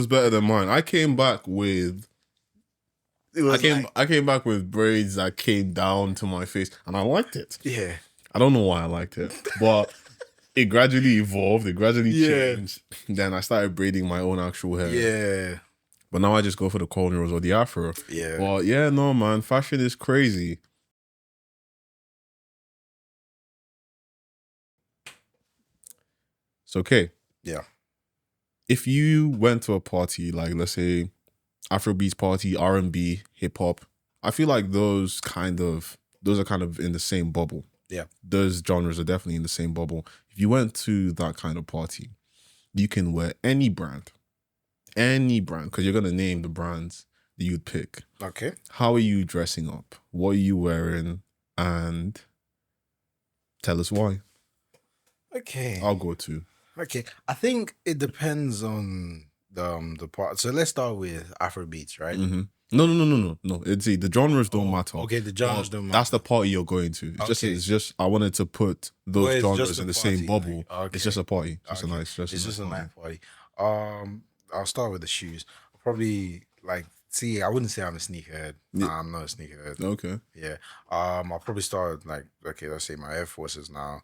better than mine. I came back with braids that came down to my face and I liked it. Yeah. I don't know why I liked it, but it gradually evolved. It gradually changed. Then I started braiding my own actual hair. Yeah. But now I just go for the cornrows or the afro. Yeah. But yeah, no, man. Fashion is crazy. It's okay. Yeah. If you went to a party, like let's say Afrobeats party, R&B, hip hop, I feel like those kind of those are kind of in the same bubble. Yeah. Those genres are definitely in the same bubble. If you went to that kind of party, you can wear any brand, because you're going to name the brands that you'd pick. Okay. How are you dressing up? What are you wearing? And tell us why. Okay. I'll go too. Okay. I think it depends on the part. So let's start with Afrobeats, right? Mm-hmm. No. It's the genres don't matter. Okay, the genres don't matter. That's the party you're going to. It's just. I wanted to put those genres in the same bubble. Like, okay. It's just a party. It's just a nice party. I'll start with the shoes. Probably like. See, I wouldn't say I'm a sneakerhead. Nah, I'm not a sneakerhead. Okay. Yeah. I'll probably start like, okay, let's say my Air Forces now.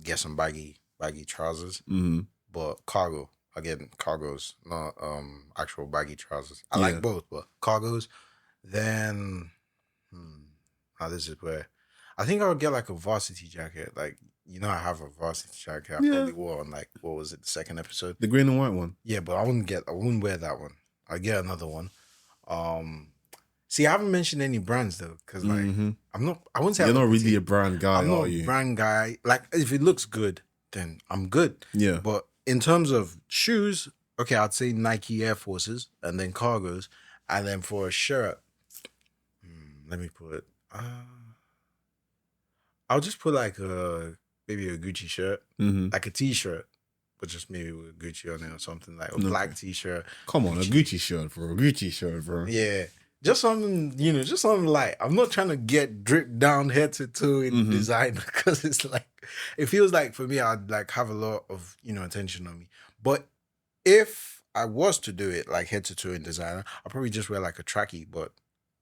Get some baggy trousers. Mm-hmm. But cargo. Again, cargos, not actual baggy trousers. I like both, but cargos. Then now this is where I think I would get like a varsity jacket. Like, you know, I have a varsity jacket I probably wore on like, what was it, the second episode? The green and white one. Yeah, but I wouldn't wear that one. I'd get another one. See, I haven't mentioned any brands though, because like I wouldn't say you're not really a brand guy, I'm not a brand guy. Like, if it looks good, then I'm good. Yeah. But in terms of shoes, okay, I'd say Nike Air Forces and then cargos, and then for a shirt, let me put. I'll just put like maybe a Gucci shirt, like a T-shirt, but just maybe with Gucci on it or something, like a black T-shirt. Come on, Gucci. A Gucci shirt, bro. Yeah. Just something, just something light. I'm not trying to get dripped down head to toe in designer, because it's like, it feels like for me, I'd like have a lot of, attention on me. But if I was to do it like head to toe in designer, I'd probably just wear like a trackie. But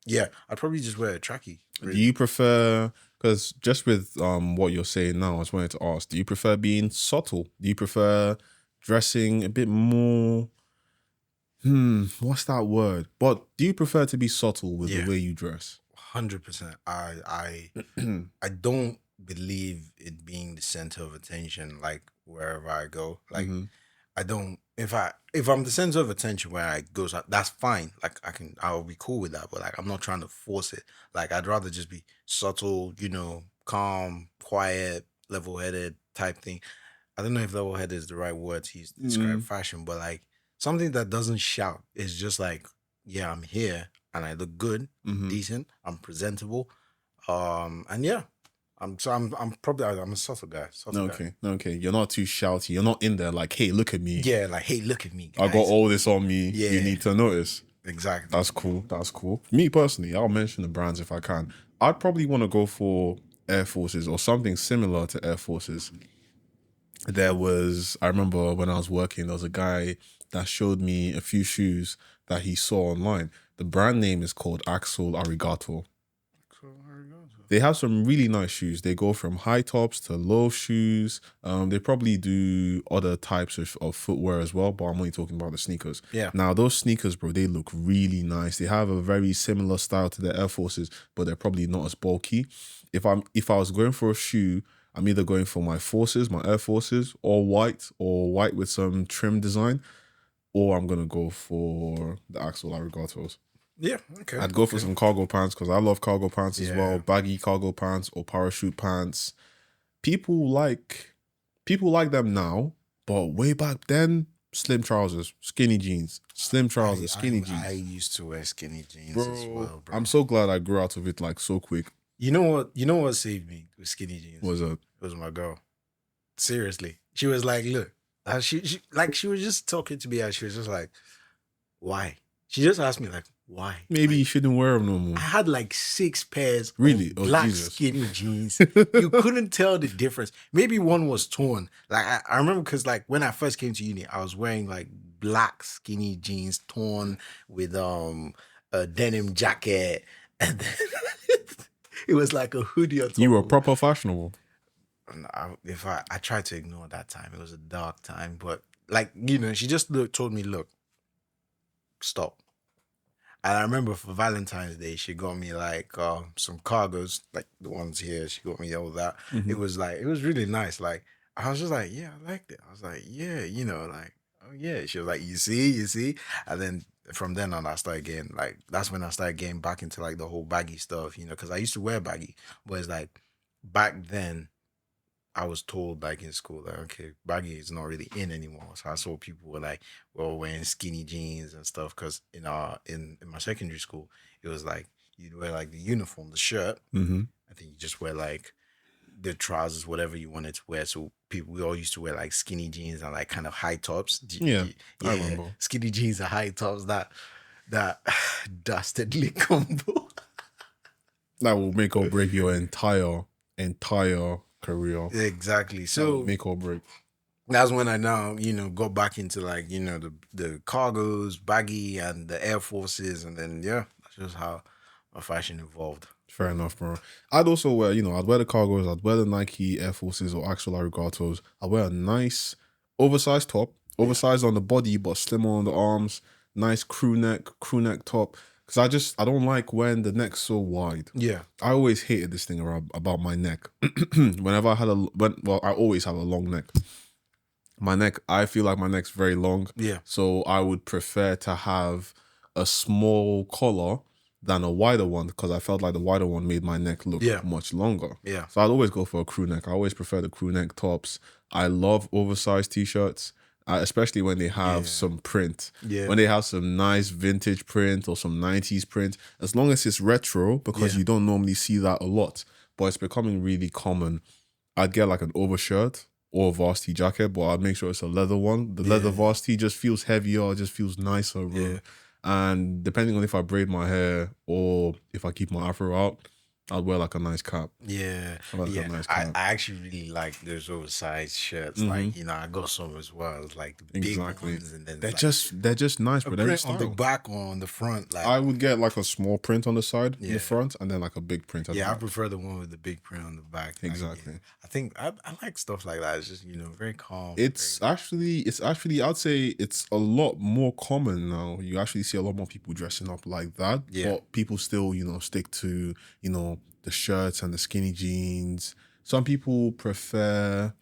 yeah, I'd probably just wear a trackie. Really. Do you prefer, because just with what you're saying now, I was wanting to ask, do you prefer being subtle? Do you prefer dressing a bit more... what's that word? But do you prefer to be subtle with the way you dress? 100%. I don't believe it being the center of attention, like wherever I go. Like I don't. If I'm the center of attention where I go, that's fine. Like I'll be cool with that. But like, I'm not trying to force it. Like, I'd rather just be subtle, calm, quiet, level-headed type thing. I don't know if level-headed is the right word to use to describe fashion, but like, something that doesn't shout is just like, yeah, I'm here and I look good, decent, I'm presentable, and yeah, I'm a subtle guy. Okay. You're not too shouty. You're not in there like, hey, look at me. Yeah, like, hey, look at me, guys. I got all this on me. Yeah. You need to notice. Exactly. That's cool. Me personally, I'll mention the brands if I can. I'd probably want to go for Air Forces or something similar to Air Forces. I remember when I was working, there was a guy that showed me a few shoes that he saw online. The brand name is called Axel Arigato. They have some really nice shoes. They go from high tops to low shoes. They probably do other types of footwear as well, but I'm only talking about the sneakers. Yeah. Now, those sneakers, bro, they look really nice. They have a very similar style to the Air Forces, but they're probably not as bulky. If I was going for a shoe, I'm either going for my Air Forces, or white with some trim design, or I'm going to go for the Axel Arigatos. Yeah, okay. I'd go for some cargo pants because I love cargo pants as well. Baggy cargo pants or parachute pants. People like them now, but way back then, slim trousers, skinny jeans, skinny jeans. I used to wear skinny jeans as well, bro. I'm so glad I grew out of it like so quick. You know what saved me with skinny jeans? What was that? It was my girl. Seriously. She was like, look, she was just talking to me and she was just like, why? She just asked me like, why? Maybe you shouldn't wear them no more. I had like 6 pairs of black skinny jeans. You couldn't tell the difference. Maybe one was torn. Like I remember because like when I first came to uni, I was wearing like black skinny jeans torn with a denim jacket, and then it was like a hoodie on top. You were proper fashionable. I tried to ignore that time. It was a dark time, but like, she just told me, look, stop. And I remember for Valentine's Day, she got me like some cargos, like the ones here. She got me all that. It was really nice. Like, I was just like, yeah, I liked it. I was like, yeah, like, oh yeah. She was like, you see? And then from then on, I started getting like, that's when I started getting back into like the whole baggy stuff, you know, because I used to wear baggy, but it's like back then I was told like in school that okay, baggy is not really in anymore. So I saw people were like, well, wearing skinny jeans and stuff. Because in my secondary school, it was like you'd wear like the uniform, the shirt. I think you just wear like the trousers, whatever you wanted to wear. So we all used to wear like skinny jeans and like kind of high tops. Yeah, Yeah, I remember. skinny jeans and high tops. That dastardly combo. That will make or break your entire career. Exactly. That will So make or break. that's when I now, go back into like, the cargos, baggy and the Air Forces. And then, yeah, that's just how my fashion evolved. Fair enough, bro. I'd also wear, I'd wear the cargos, I'd wear the Nike Air Forces or actual Arigatos. I'd wear a nice oversized top, oversized on the body, but slimmer on the arms, nice crew neck top. Because I don't like wearing the neck so wide. Yeah. I always hated this thing about my neck. Whenever I I always have a long neck. I feel like my neck's very long. Yeah. So I would prefer to have a small collar than a wider one because I felt like the wider one made my neck look much longer. Yeah. So I'd always go for a crew neck. I always prefer the crew neck tops. I love oversized t-shirts, especially when they have some print. Yeah. When they have some nice vintage print or some 90s print, as long as it's retro, because you don't normally see that a lot, but it's becoming really common. I'd get like an overshirt or a varsity jacket, but I'd make sure it's a leather one. The leather varsity just feels heavier, it just feels nicer, bro. Yeah. And depending on if I braid my hair or if I keep my afro out, I'd wear like a nice cap. Yeah. A nice cap. I actually really like those oversized shirts. Like, I got some as well. It's like the big ones, and then they're just nice, but print on the back or on the front. Like I would get like a small print on the side, in the front, and then like a big print on the back. I prefer the one with the big print on the back. Exactly. Like, I think I like stuff like that. It's just, very calm. It's actually I'd say it's a lot more common now. You actually see a lot more people dressing up like that. Yeah. But people still, stick to, the shirts and the skinny jeans. Some people prefer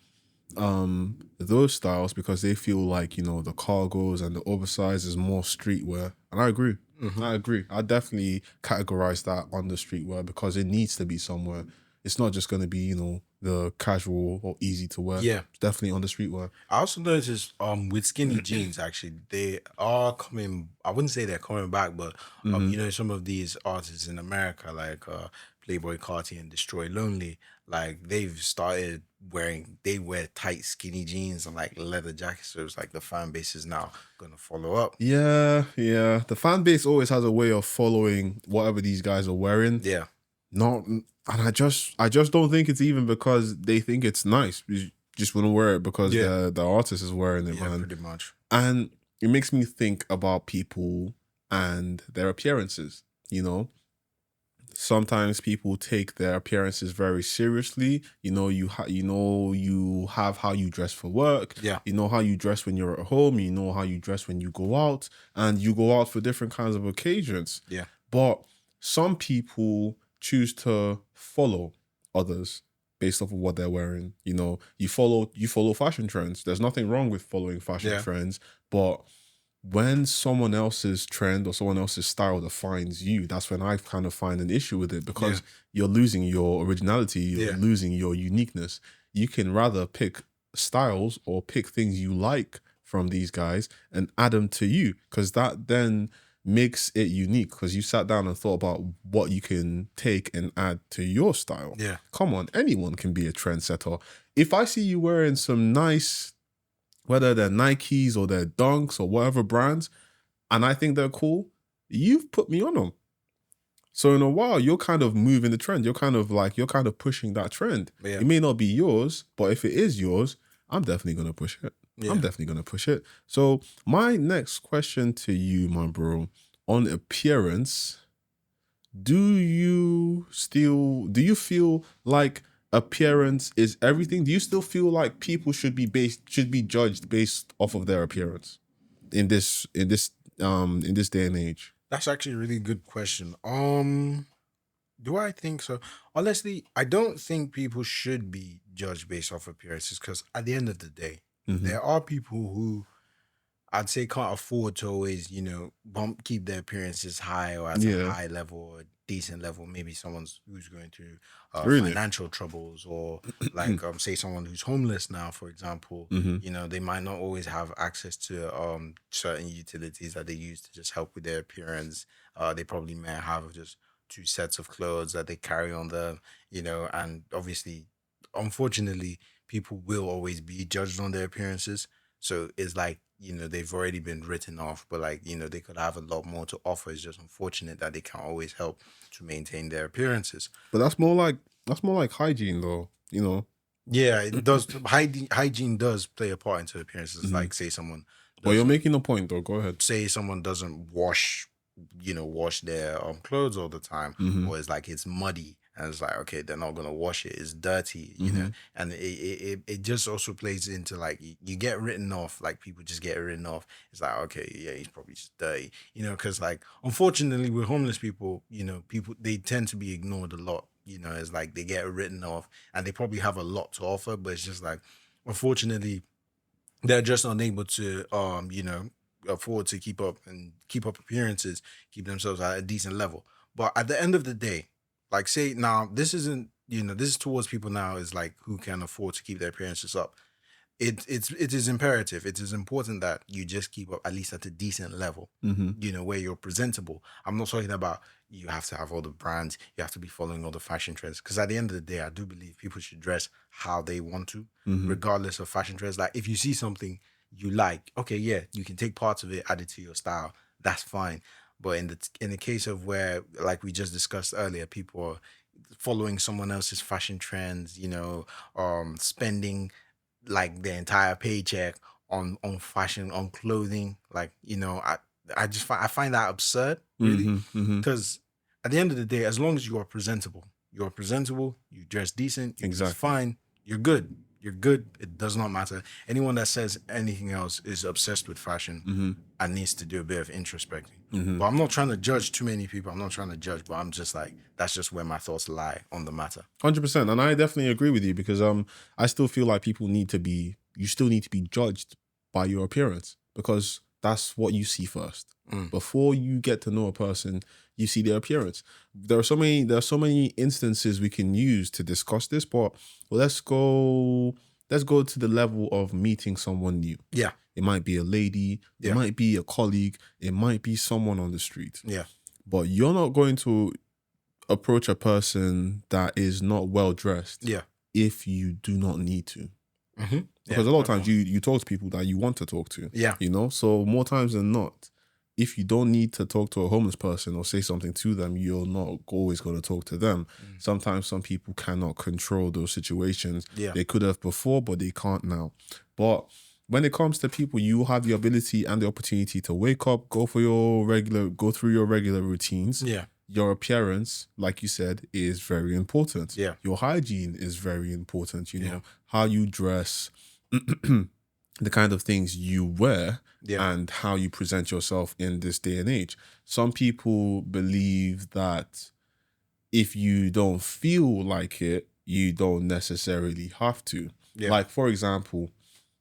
those styles because they feel like, the cargos and the oversized is more streetwear. And I agree. I agree. I definitely categorize that under streetwear because it needs to be somewhere. It's not just going to be, the casual or easy to wear. Yeah. It's definitely on the streetwear. I also noticed with skinny jeans, actually, they are coming, I wouldn't say they're coming back, but some of these artists in America, like Playboy Carti and Destroy Lonely, like they've started they wear tight skinny jeans and like leather jackets. So it's like the fan base is now gonna follow up. Yeah. The fan base always has a way of following whatever these guys are wearing. Yeah. And I just don't think it's even because they think it's nice. You just want to wear it because the artist is wearing it, man. Pretty much. And it makes me think about people and their appearances, Sometimes people take their appearances very seriously. You have how you dress for work. Yeah. You know how you dress when you're at home. You know how you dress when you go out. And you go out for different kinds of occasions. Yeah. But some people choose to follow others based off of what they're wearing. You follow fashion trends. There's nothing wrong with following fashion trends, but when someone else's trend or someone else's style defines you, that's when I kind of find an issue with it because you're losing your originality, you're losing your uniqueness. You can rather pick styles or pick things you like from these guys and add them to you because that then makes it unique because you sat down and thought about what you can take and add to your style. Yeah. Come on, anyone can be a trendsetter. If I see you wearing some nice, whether they're Nikes or they're Dunks or whatever brands, and I think they're cool, you've put me on them. So in a while, you're kind of moving the trend. You're kind of pushing that trend. Yeah. It may not be yours, but if it is yours, I'm definitely going to push it. I'm definitely going to push it. So my next question to you, my bro, on appearance, do you feel like appearance is everything? Do you still feel like people should be judged based off of their appearance in this day and age? That's actually a really good question. Do I think so? Honestly, I don't think people should be judged based off appearances because at the end of the day, there are people who I'd say can't afford to always, keep their appearances high or at a Yeah. high level or decent level. Maybe someone's who's going through Really? financial troubles, or like say someone who's homeless now, for example. They might not always have access to certain utilities that they use to just help with their appearance. They probably may have just two sets of clothes that they carry on them, and obviously, unfortunately, people will always be judged on their appearances. So it's like, they've already been written off, but like, they could have a lot more to offer. It's just unfortunate that they can't always help to maintain their appearances. But that's more like hygiene though, Yeah, it does. Hygiene does play a part into appearances. Like, say someone Well, you're doesn't making a point though. Go ahead. say someone doesn't wash their clothes all the time, or it's like it's muddy, and it's like, okay, they're not gonna wash it, it's dirty, and it just also plays into like, you get written off, like people just get written off. It's like, okay, yeah, he's probably just dirty, because like, unfortunately, with homeless people, people, they tend to be ignored a lot. It's like they get written off, and they probably have a lot to offer, but it's just like, unfortunately, they're just unable to afford to keep up appearances, keep themselves at a decent level. But at the end of the day, like, say now, this isn't, this is towards people now, is like, who can afford to keep their appearances up. It is imperative, it is important that you just keep up at least at a decent level, where you're presentable. I'm not talking about you have to have all the brands, you have to be following all the fashion trends, because at the end of the day, I do believe people should dress how they want to, regardless of fashion trends. Like, if you see something you like, okay, yeah, you can take parts of it, add it to your style, that's fine. But in the case of where, like we just discussed earlier, people are following someone else's fashion trends, spending like their entire paycheck on fashion, on clothing, like, I find that absurd, really, because at the end of the day, as long as you are presentable, you dress decent, you dress fine, you're good. You're good. It does not matter. Anyone that says anything else is obsessed with fashion and needs to do a bit of introspecting. But I'm not trying to judge too many people. I'm not trying to judge, but I'm just like, that's just where my thoughts lie on the matter. 100%, and I definitely agree with you because I still feel like you still need to be judged by your appearance, because that's what you see first. Before you get to know a person, you see their appearance. There are so many instances we can use to discuss this, but let's go to the level of meeting someone new. Yeah. It might be a lady, it might be a colleague, it might be someone on the street. Yeah. But you're not going to approach a person that is not well dressed if you do not need to. Because a lot of times you talk to people that you want to talk to. Yeah. So more times than not, if you don't need to talk to a homeless person or say something to them, you're not always going to talk to them. Sometimes some people cannot control those situations. They could have before, but they can't now. But when it comes to people, you have the ability and the opportunity to wake up, go through your regular routines. Yeah. Your appearance, like you said, is very important. Yeah. Your hygiene is very important. How you dress, the kind of things you wear, and how you present yourself in this day and age. Some people believe that if you don't feel like it, you don't necessarily have to. Like, for example,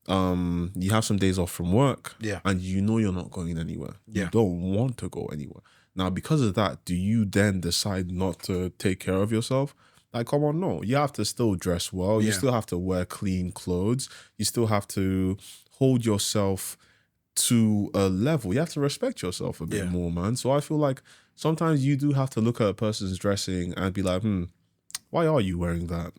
you have some days off from work, and you're not going anywhere. You don't want to go anywhere. Now, because of that, do you then decide not to take care of yourself? Like, come on, no. You have to still dress well. You still have to wear clean clothes. You still have to hold yourself to a level. You have to respect yourself a bit more, man. So I feel like sometimes you do have to look at a person's dressing and be like, why are you wearing that?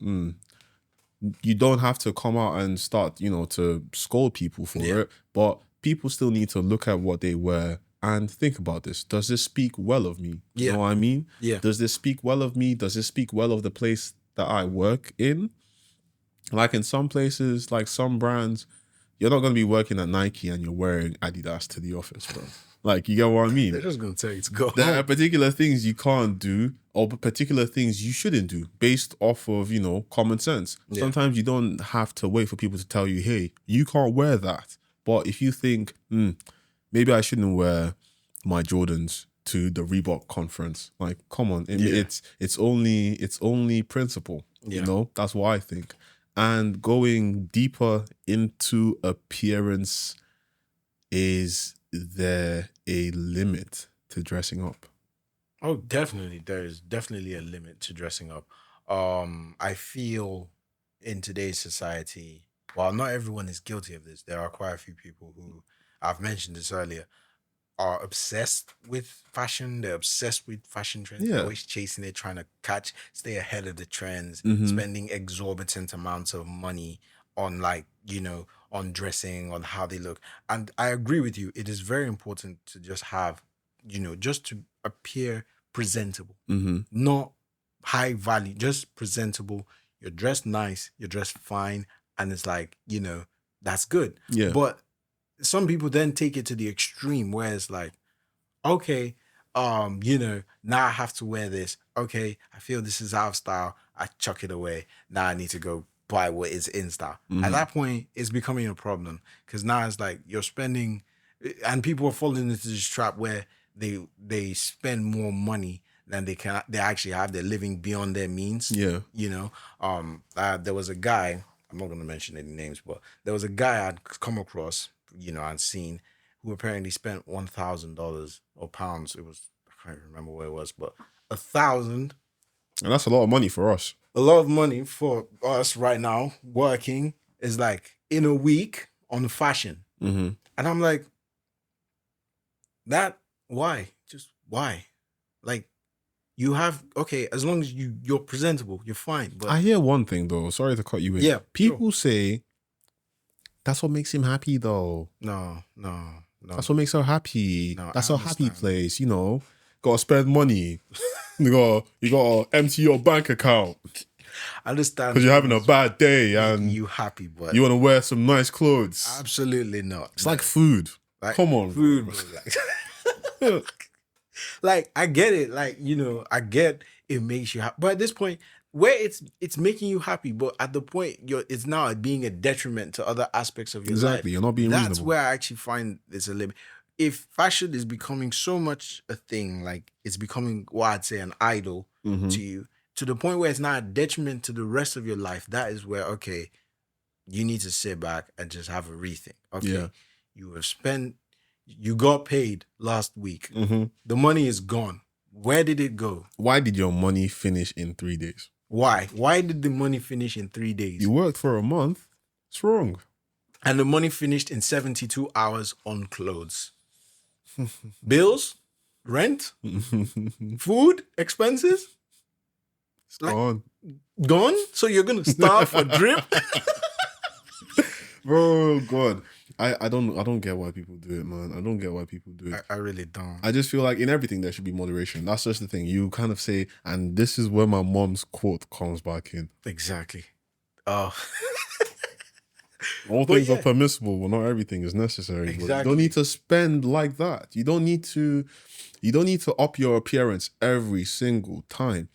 You don't have to come out and start, to scold people for it, but people still need to look at what they wear and think about this. Does this speak well of me? You know what I mean? Yeah. Does this speak well of me? Does this speak well of the place that I work in? Like, in some places, like some brands, you're not going to be working at Nike and you're wearing Adidas to the office, bro. Like, you get what I mean? They're just going to tell you to go. There are particular things you can't do, or particular things you shouldn't do based off of, common sense. Sometimes you don't have to wait for people to tell you, hey, you can't wear that. But if you think, maybe I shouldn't wear my Jordans to the Reebok conference, like, come on, it's only principle. That's what I think. And going deeper into appearance is there a limit to dressing up? Oh, definitely. There is definitely a limit to dressing up. I feel in today's society, while not everyone is guilty of this, there are quite a few people who, I've mentioned this earlier, are obsessed with fashion. They're obsessed with fashion trends. They're Yeah. always chasing it, trying to stay ahead of the trends, Mm-hmm. spending exorbitant amounts of money on on dressing, on how they look. And I agree with you. It is very important to just have, just to appear presentable, Mm-hmm. not high value, just presentable. You're dressed nice, you're dressed fine, and it's like, that's good. Yeah. But some people then take it to the extreme where it's like, okay, now I have to wear this. Okay, I feel this is out of style. I chuck it away. Now I need to go buy what is in style. Mm-hmm. At that point, it's becoming a problem because now it's like you're spending, and people are falling into this trap where they spend more money than they actually have. They're living beyond their means. Yeah. There was a guy. I'm not going to mention any names, but there was a guy I'd come across, I'd seen, who apparently spent $1,000 or pounds. It was, I can't remember where it was, but 1,000. And that's a lot of money for us. A lot of money for us right now working is like in a week on fashion. Mm-hmm. And I'm like, why? Just why? Like, you have, okay, as long as you're presentable, you're fine. But I hear one thing though. Sorry to cut you in. Yeah, People say that's what makes him happy though. No. That's what makes her happy. No, That's I a happy understand. place, Gotta spend money. you gotta empty your bank account. I understand. Because you're having a bad day and you happy, but you want to wear some nice clothes. Absolutely not. It's like food. Come on. Food, bro. Like, I get it. Like, I get it makes you happy. But at this point, where it's making you happy, but at the point it's now being a detriment to other aspects of your life. Exactly. You're not being That's reasonable. where I actually find there's a limit. If fashion is becoming so much a thing, like it's becoming what I'd say an idol Mm-hmm. to you, to the point where it's not a detriment to the rest of your life, that is where, okay, you need to sit back and just have a rethink. Okay, Yeah. you got paid last week. Mm-hmm. The money is gone. Where did it go? Why did your money finish in 3 days? Why? Why did the money finish in 3 days? You worked for a month. It's wrong. And the money finished in 72 hours on clothes. Bills, rent, food, expenses. It's gone. Gone? So you're going to starve for drip? Bro, God. I don't get why people do it, man. I don't get why people do it. I really don't. I just feel like in everything there should be moderation. That's just the thing. You kind of say, and this is where my mom's quote comes back in. Exactly. Oh. All things are permissible, but not everything is necessary. Exactly. But you don't need to spend like that. You don't need to up your appearance every single time.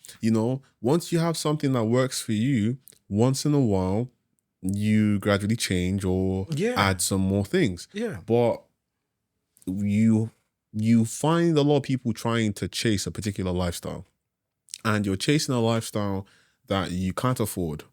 Once you have something that works for you, once in a while, you gradually change or add some more things. Yeah. But you find a lot of people trying to chase a particular lifestyle, and you're chasing a lifestyle that you can't afford,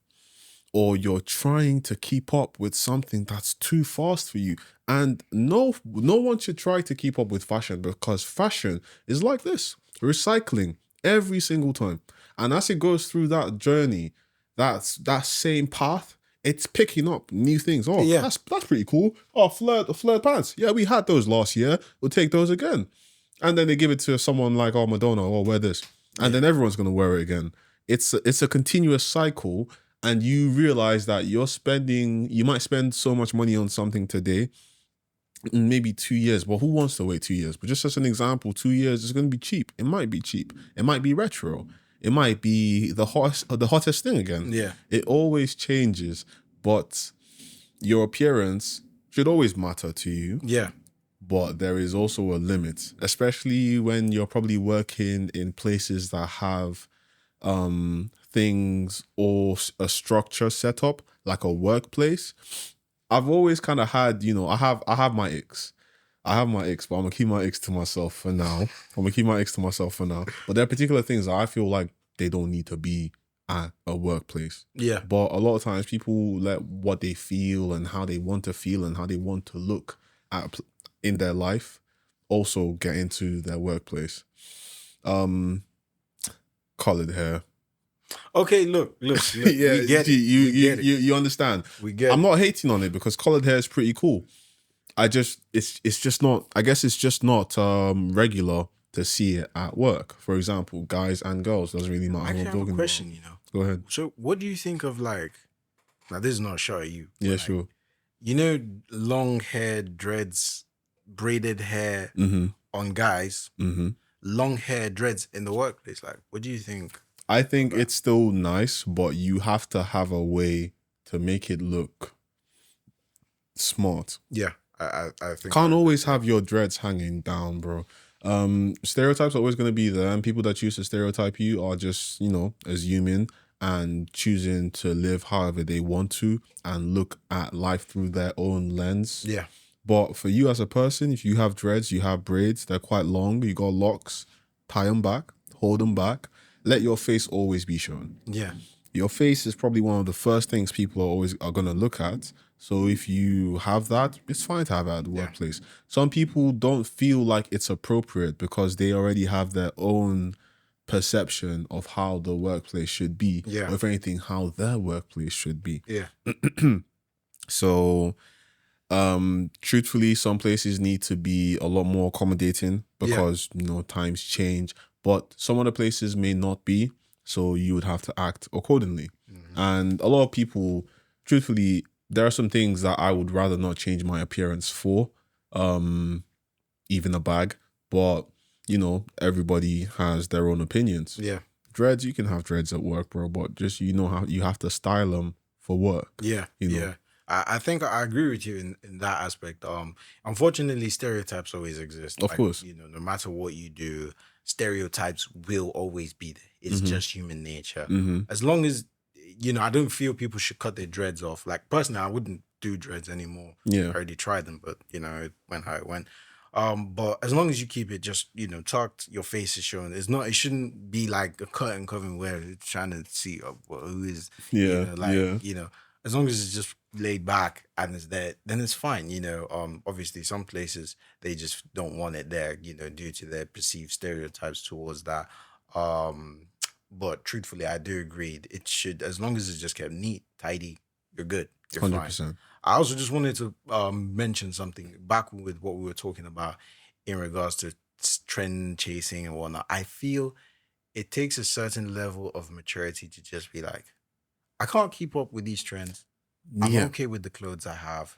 or you're trying to keep up with something that's too fast for you. And no one should try to keep up with fashion, because fashion is like this, recycling every single time. And as it goes through that journey, that same path, it's picking up new things. Oh, yeah, that's pretty cool. Oh, flared pants. Yeah, we had those last year. We'll take those again. And then they give it to someone like, oh, Madonna, oh, wear this. And then everyone's going to wear it again. It's a continuous cycle. And you realize that you might spend so much money on something today, in maybe 2 years. But who wants to wait 2 years? But just as an example, 2 years is going to be cheap. It might be cheap. It might be retro. It might be the hottest thing again. Yeah. It always changes, but your appearance should always matter to you. Yeah. But there is also a limit, especially when you're probably working in places that have things or a structure set up, like a workplace. I've always kind of had, I have my icks. I have my icks, but I'm gonna keep my icks to myself for now. But there are particular things that I feel like they don't need to be at a workplace. Yeah. But a lot of times people let what they feel and how they want to feel and how they want to look in their life also get into their workplace. Colored hair. Okay, look. Yeah, we get it. We get it. You understand. We get I'm it. not hating on it because colored hair is pretty cool. It's just not, I guess it's just not regular to see it at work. For example, guys and girls, doesn't really matter. I actually have a question, you know. Go ahead. So what do you think of like, now this is not a shot at you. Yeah, like, sure. You know, long hair, dreads, braided hair on guys, long hair, dreads in the workplace. Like, what do you think? I think it's still nice, but you have to have a way to make it look smart. Yeah, I think. Can't always have your dreads hanging down, bro. Stereotypes are always going to be there, and people that choose to stereotype you are just, you know, as human and choosing to live however they want to and look at life through their own lens. Yeah. But for you as a person, if you have dreads, you have braids, they're quite long, you got locks, tie them back, hold them back, let your face always be shown. Yeah. Your face is probably one of the first things people are going to look at. So if you have that, it's fine to have it at the workplace. Some people don't feel like it's appropriate because they already have their own perception of how the workplace should be. Yeah. Or if anything, how their workplace should be. Yeah. So truthfully, some places need to be a lot more accommodating because, you know, times change. But some other places may not be. So you would have to act accordingly. And a lot of people, truthfully, there are some things that I would rather not change my appearance for, even a bag. But, you know, everybody has their own opinions. Yeah. Dreads, you can have dreads at work, bro, but just, you know, how you have to style them for work. Yeah. You know? Yeah. I think I agree with you in that aspect. Unfortunately, stereotypes always exist. Of course. You know, no matter what you do, stereotypes will always be there. It's just human nature. As long as, you know, I don't feel people should cut their dreads off. Like, personally, I wouldn't do dreads anymore. Yeah. I already tried them, but, you know, it went how it went. But as long as you keep it just, you know, tucked, your face is shown. It shouldn't be like a cut and cover where it's trying to see who is, you know, you know, as long as it's just laid back and it's there, then it's fine. You know, obviously some places they just don't want it there, you know, due to their perceived stereotypes towards that. But truthfully, I do agree. It should, as long as it's just kept neat, tidy, you're good. You're 100%. Fine. I also just wanted to mention something back with what we were talking about in regards to trend chasing and whatnot. I feel it takes a certain level of maturity to just be like, I can't keep up with these trends. I'm okay with the clothes I have.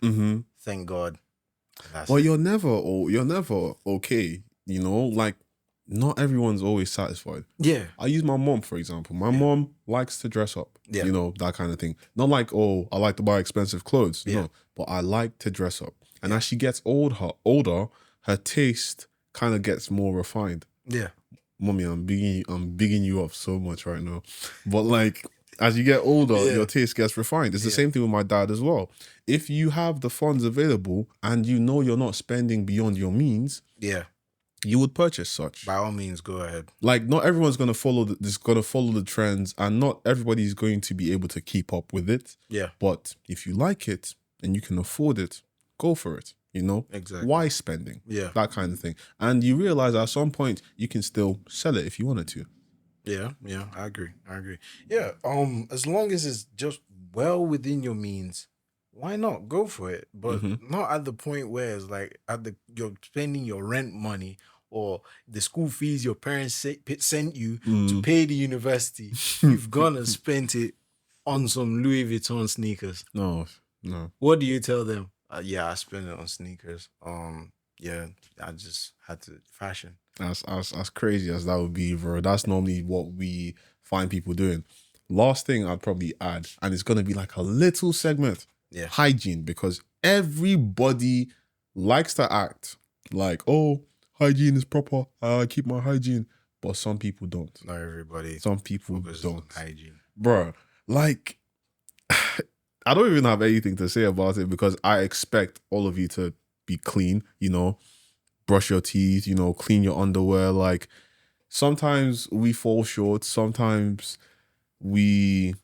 Thank God. Well, you're never okay. You know, like not everyone's always satisfied. Yeah. I use my mom, for example. My mom likes to dress up. Yeah. You know, that kind of thing. Not like, oh, I like to buy expensive clothes. Yeah. No, but I like to dress up. And as she gets older, her taste kind of gets more refined. Yeah. Mommy, I'm bigging you up so much right now. But like, as you get older, your taste gets refined. It's the same thing with my dad as well. If you have the funds available and you know you're not spending beyond your means, you would purchase such. By all means, go ahead. Like, not everyone's going to follow the trends, and not everybody's going to be able to keep up with it. Yeah. But if you like it and you can afford it, go for it. You know? Exactly. Why spending? Yeah. That kind of thing. And you realize at some point you can still sell it if you wanted to. Yeah, I agree. Yeah, as long as it's just well within your means, why not go for it? But not at the point where it's like you're spending your rent money or the school fees your parents sent you to pay the university. You've gone and spent it on some Louis Vuitton sneakers. No. What do you tell them? I spent it on sneakers. Yeah, I just had to fashion. As crazy as that would be, bro, that's normally what we find people doing. Last thing I'd probably add, and it's going to be like a little segment, hygiene, because everybody likes to act like, oh, hygiene is proper, I keep my hygiene, but some people don't. Not everybody. Some people don't. Hygiene. Bro, like, I don't even have anything to say about it because I expect all of you to be clean, you know, brush your teeth, you know, clean your underwear. Like, sometimes we fall short. Sometimes we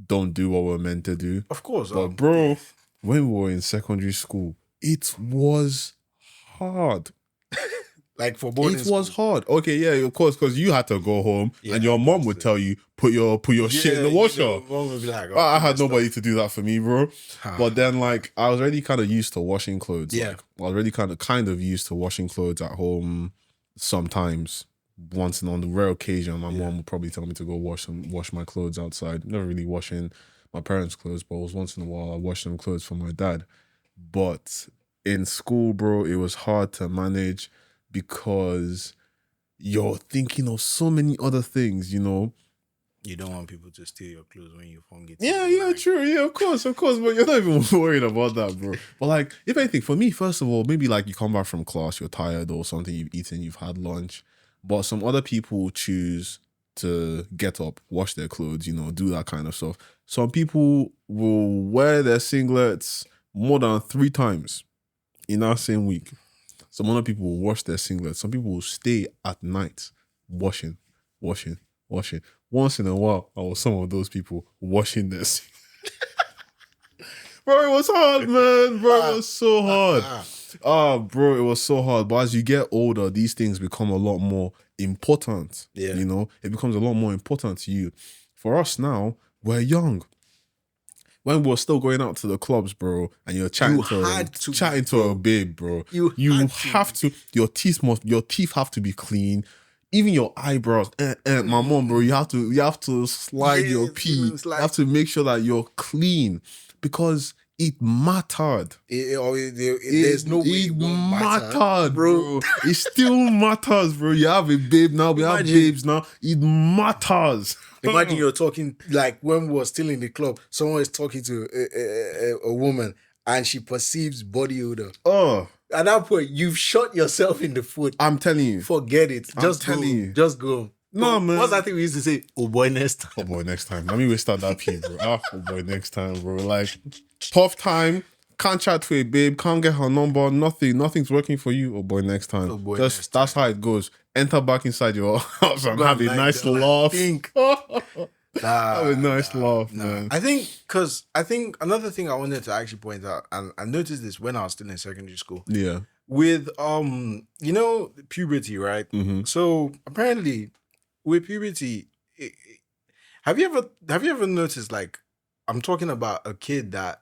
don't do what we're meant to do. Of course. But bro, when we were in secondary school, it was hard. Like for boarding It was hard. Okay, yeah, of course, because you had to go home and your mom would tell you, put your shit in the washer. Mom would be like, I had nobody to do that for me, bro. But then, like, I was already kind of used to washing clothes. Yeah. Like, I was already kind of used to washing clothes at home sometimes. Once and on the rare occasion, my mom would probably tell me to go wash my clothes outside. Never really washing my parents' clothes, but it was once in a while I washed some clothes for my dad. But in school, bro, it was hard to manage because you're thinking of so many other things, you know. You don't want people to steal your clothes when you forget. Yeah, true. Yeah, of course. But you're not even worried about that, bro. But like, if anything, for me, first of all, maybe like you come back from class, you're tired or something, you've eaten, you've had lunch. But some other people choose to get up, wash their clothes, you know, do that kind of stuff. Some people will wear their singlets more than 3 times in that same week. Some other people will wash their singlets. Some people will stay at night washing. Once in a while, I was some of those people washing their singlets. Bro, it was hard, man. Bro, it was so hard. Bro, it was so hard. But as you get older, these things become a lot more important. Yeah. You know, it becomes a lot more important to you. For us now, we're young. When we were still going out to the clubs, bro, and you're chatting to a babe, bro. You have to. Your teeth have to be clean. Even your eyebrows. My mom, bro, you have to slide your pee. You have to make sure that you're clean because it mattered. There's no way it mattered, bro. It still matters, bro. You have a babe now. We have babes now. It matters. Imagine you're talking, like when we were still in the club, someone is talking to a woman and she perceives body odor. Oh. At that point, you've shot yourself in the foot. I'm telling you. Forget it. Just go. No, man. What's that thing we used to say? Oh boy, next time. Oh boy, next time. Let me restart that pee, bro. Oh boy, next time, bro. Like, tough time. Can't chat to a babe. Can't get her number. Nothing's working for you. Oh boy, next time. Oh boy, that's how it goes. Enter back inside your house and have a nice laugh. Have a nice laugh, man. I think another thing I wanted to actually point out, and I noticed this when I was still in secondary school. Yeah. With you know, puberty, right? Mm-hmm. So apparently, with puberty, have you ever noticed, like, I'm talking about a kid now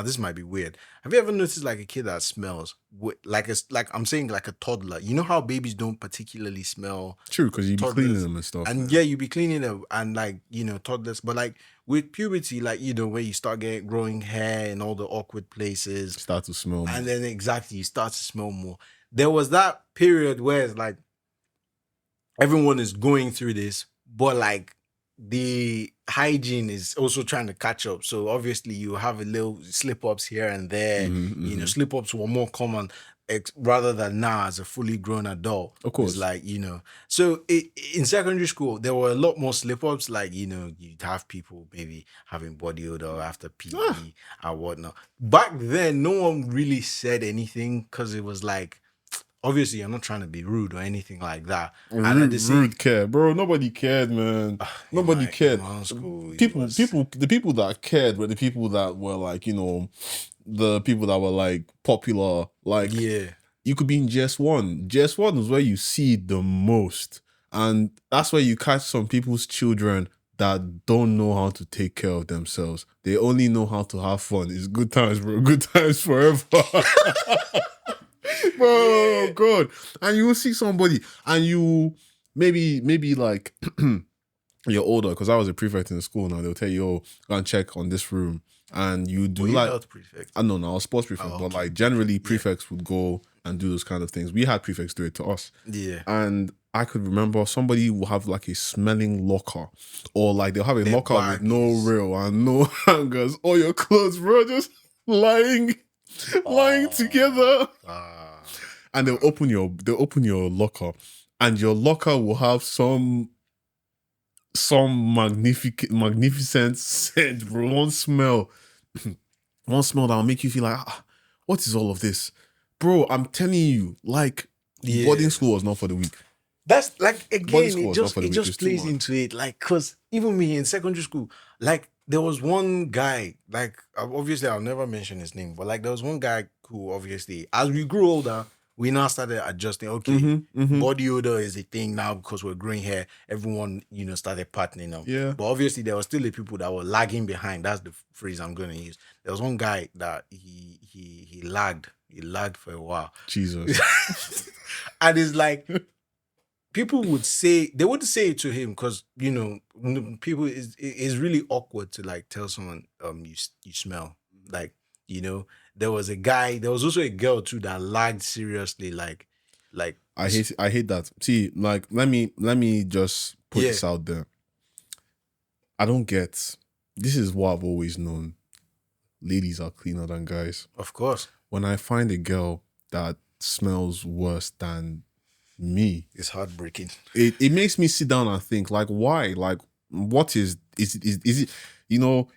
this might be weird. Have you ever noticed like a kid that smells like I'm saying like a toddler? You know how babies don't particularly smell. True, because you be cleaning them and stuff. And yeah, you be cleaning them and like, you know, toddlers. But like with puberty, like, you know, where you start growing hair in all the awkward places, start to smell more. And then exactly, you start to smell more. There was that period where it's like everyone is going through this, but like the hygiene is also trying to catch up. So obviously you have a little slip-ups here and there. Mm-hmm, you know, slip-ups were more common rather than now as a fully grown adult. Of course. It's like, you know. So in secondary school, there were a lot more slip-ups. Like, you know, you'd have people maybe having body odor after PE and whatnot. Back then, no one really said anything because it was like, obviously, you're not trying to be rude or anything like that. Rude care, bro. Nobody cared, man. Nobody cared. The people that cared were the people that were like, you know, the people that were like popular. Like, yeah, you could be in GS1. GS1 is where you see the most, and that's where you catch some people's children that don't know how to take care of themselves. They only know how to have fun. It's good times, bro. Good times forever. Bro, God. And you will see somebody and you maybe like you're older, because I was a prefect in the school now. They'll tell you, oh, go and check on this room. And you do like prefect? I don't know, I was sports prefect, but like generally prefects would go and do those kind of things. We had prefects do it to us. Yeah. And I could remember somebody will have like a smelling locker, or like they'll have a locker with no rail and no hangers. All your clothes, bro, just lying together. And they'll open your locker, and your locker will have some magnificent scent, bro. One smell that'll make you feel like, what is all of this, bro? I'm telling you, like, boarding school was not for the weak. That's like, again, it just plays into it, like, because even me in secondary school, like, there was one guy, like, obviously I'll never mention his name, but like there was one guy cool. Obviously, as we grew older, we now started adjusting. Okay, body odor is a thing now because we're growing hair. Everyone, started partnering up. Yeah. But obviously, there were still the people that were lagging behind. That's the phrase I'm going to use. There was one guy that he lagged. He lagged for a while. Jesus. And it's like, people would say, they wouldn't say it to him because, people, it's really awkward to like tell someone, you smell. Like, there was also a girl too that lagged seriously. Like I hate that. See, like, let me just put this out there. I don't get, this is what I've always known. Ladies are cleaner than guys. Of course. When I find a girl that smells worse than me, it's heartbreaking. It makes me sit down and think, like, why? Like, what is it, is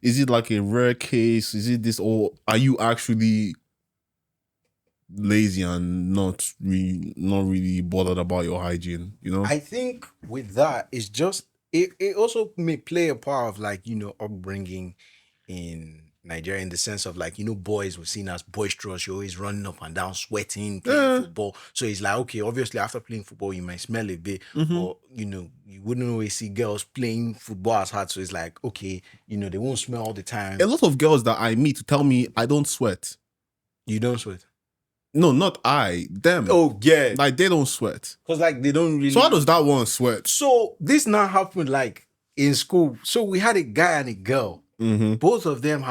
it like a rare case? Is it this, or are you actually lazy and not really bothered about your hygiene? I think with that, it's just it also may play a part of like, upbringing in Nigeria, in the sense of like, boys were seen as boisterous. You're always running up and down, sweating, playing football. So it's like, okay, obviously after playing football, you might smell a bit, or, you wouldn't always see girls playing football as hard. So it's like, okay, they won't smell all the time. A lot of girls that I meet tell me I don't sweat. You don't sweat? No, not I, them. Oh, yeah. Like, they don't sweat. Because like, they don't really... So how does that one sweat? So this now happened like in school. So we had a guy and a girl. Both of them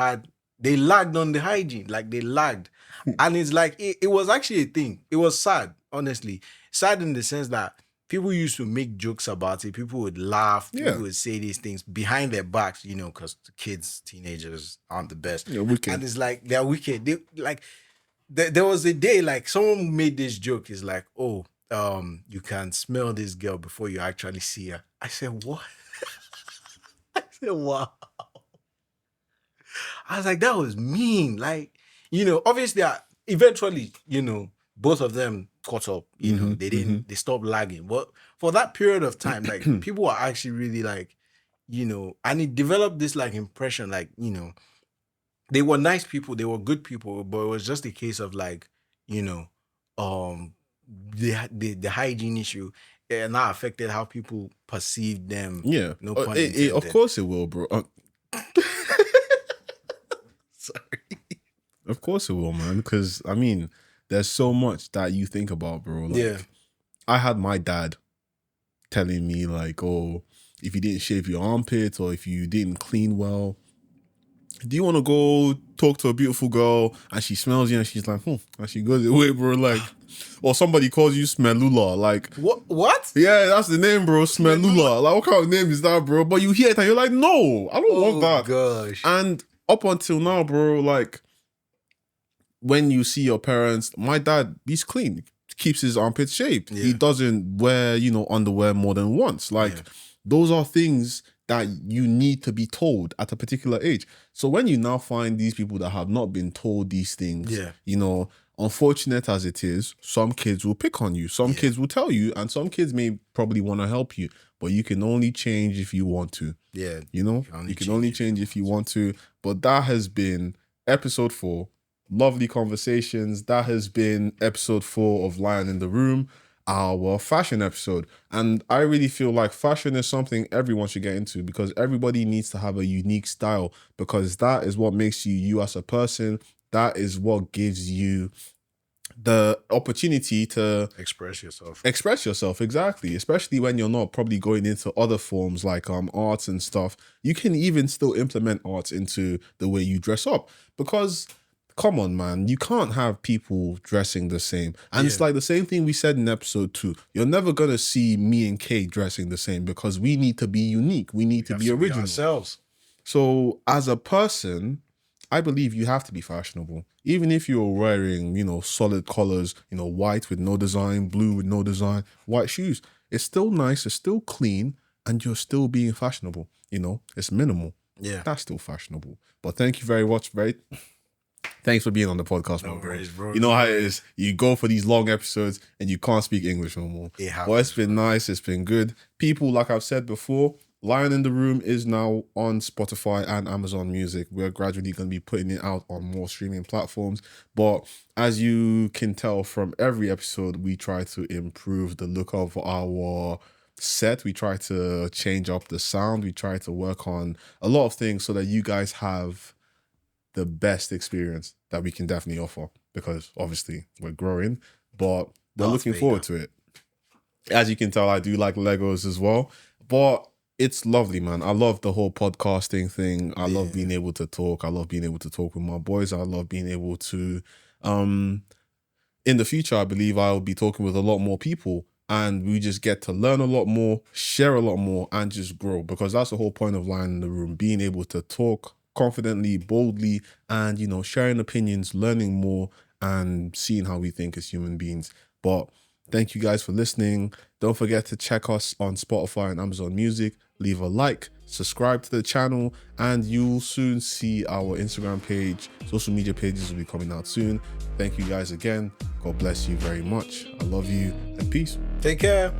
they lagged on the hygiene, like they lagged. And it's like, it was actually a thing. It was sad, honestly. Sad in the sense that people used to make jokes about it. People would laugh. People would say these things behind their backs, because the kids, teenagers aren't the best. They're wicked. And it's like, they're wicked. There was a day, like someone made this joke. It's like, oh, you can smell this girl before you actually see her. I said, what? I said, wow. I was like, that was mean. Like, obviously, eventually, both of them caught up. They stopped lagging. But for that period of time, like, people were actually really like, and it developed this like impression, like, they were nice people, they were good people, but it was just a case of like, the hygiene issue. And that affected how people perceived them. Yeah. No pun intended. Of course it will, bro. Sorry. Of course it will, man. Because, I mean, there's so much that you think about, bro. Like, I had my dad telling me, like, oh, if you didn't shave your armpits or if you didn't clean well, do you want to go talk to a beautiful girl and she smells you and she's like, and she goes away, bro, like, or somebody calls you Smellula, like, what? Yeah, that's the name, bro, Smellula. Like, what kind of name is that, bro? But you hear it and you're like, no, I don't want that. Gosh. And up until now, bro, like, when you see your parents, my dad, he's clean, keeps his armpits shaved. Yeah. He doesn't wear, underwear more than once. Like, those are things that you need to be told at a particular age. So when you now find these people that have not been told these things, unfortunate as it is, some kids will pick on you. Some kids will tell you, and some kids may probably want to help you, but you can only change if you want to. Yeah. You can only change if you want to. But that has been episode 4. Lovely conversations. That has been episode 4 of Lion in the Room, our fashion episode. And I really feel like fashion is something everyone should get into, because everybody needs to have a unique style, because that is what makes you as a person. That is what gives you the opportunity to express yourself. Exactly. Especially when you're not probably going into other forms like arts and stuff. You can even still implement arts into the way you dress up, because come on, man, you can't have people dressing the same. And it's like the same thing we said in episode 2. You're never going to see me and Kay dressing the same, because we need to be unique. We need to be original. Ourselves. So as a person, I believe you have to be fashionable. Even if you're wearing, solid colors, white with no design, blue with no design, white shoes, it's still nice, it's still clean, and you're still being fashionable. It's minimal. Yeah. That's still fashionable. But thank you very much, thanks for being on the podcast, no worries, bro. You know how it is. You go for these long episodes and you can't speak English no more. But it's been nice. It's been good. People, like I've said before, Lion in the Room is now on Spotify and Amazon Music. We're gradually going to be putting it out on more streaming platforms. But as you can tell from every episode, we try to improve the look of our set. We try to change up the sound. We try to work on a lot of things so that you guys have the best experience that we can definitely offer, because obviously we're growing, but we're looking forward to it. As you can tell, I do like Legos as well, but it's lovely, man. I love the whole podcasting thing. I love being able to talk. I love being able to talk with my boys. I love being able to, in the future, I believe I'll be talking with a lot more people, and we just get to learn a lot more, share a lot more, and just grow, because that's the whole point of Lion in the Room, being able to talk confidently, boldly, and, you know, sharing opinions, learning more, and seeing how we think as human beings. But thank you guys for listening. Don't forget to check us on Spotify and Amazon Music. Leave a like, subscribe to the channel, and you'll soon see our Instagram page. Social media pages will be coming out soon. Thank you guys again. God bless you very much. I love you, and peace. Take care.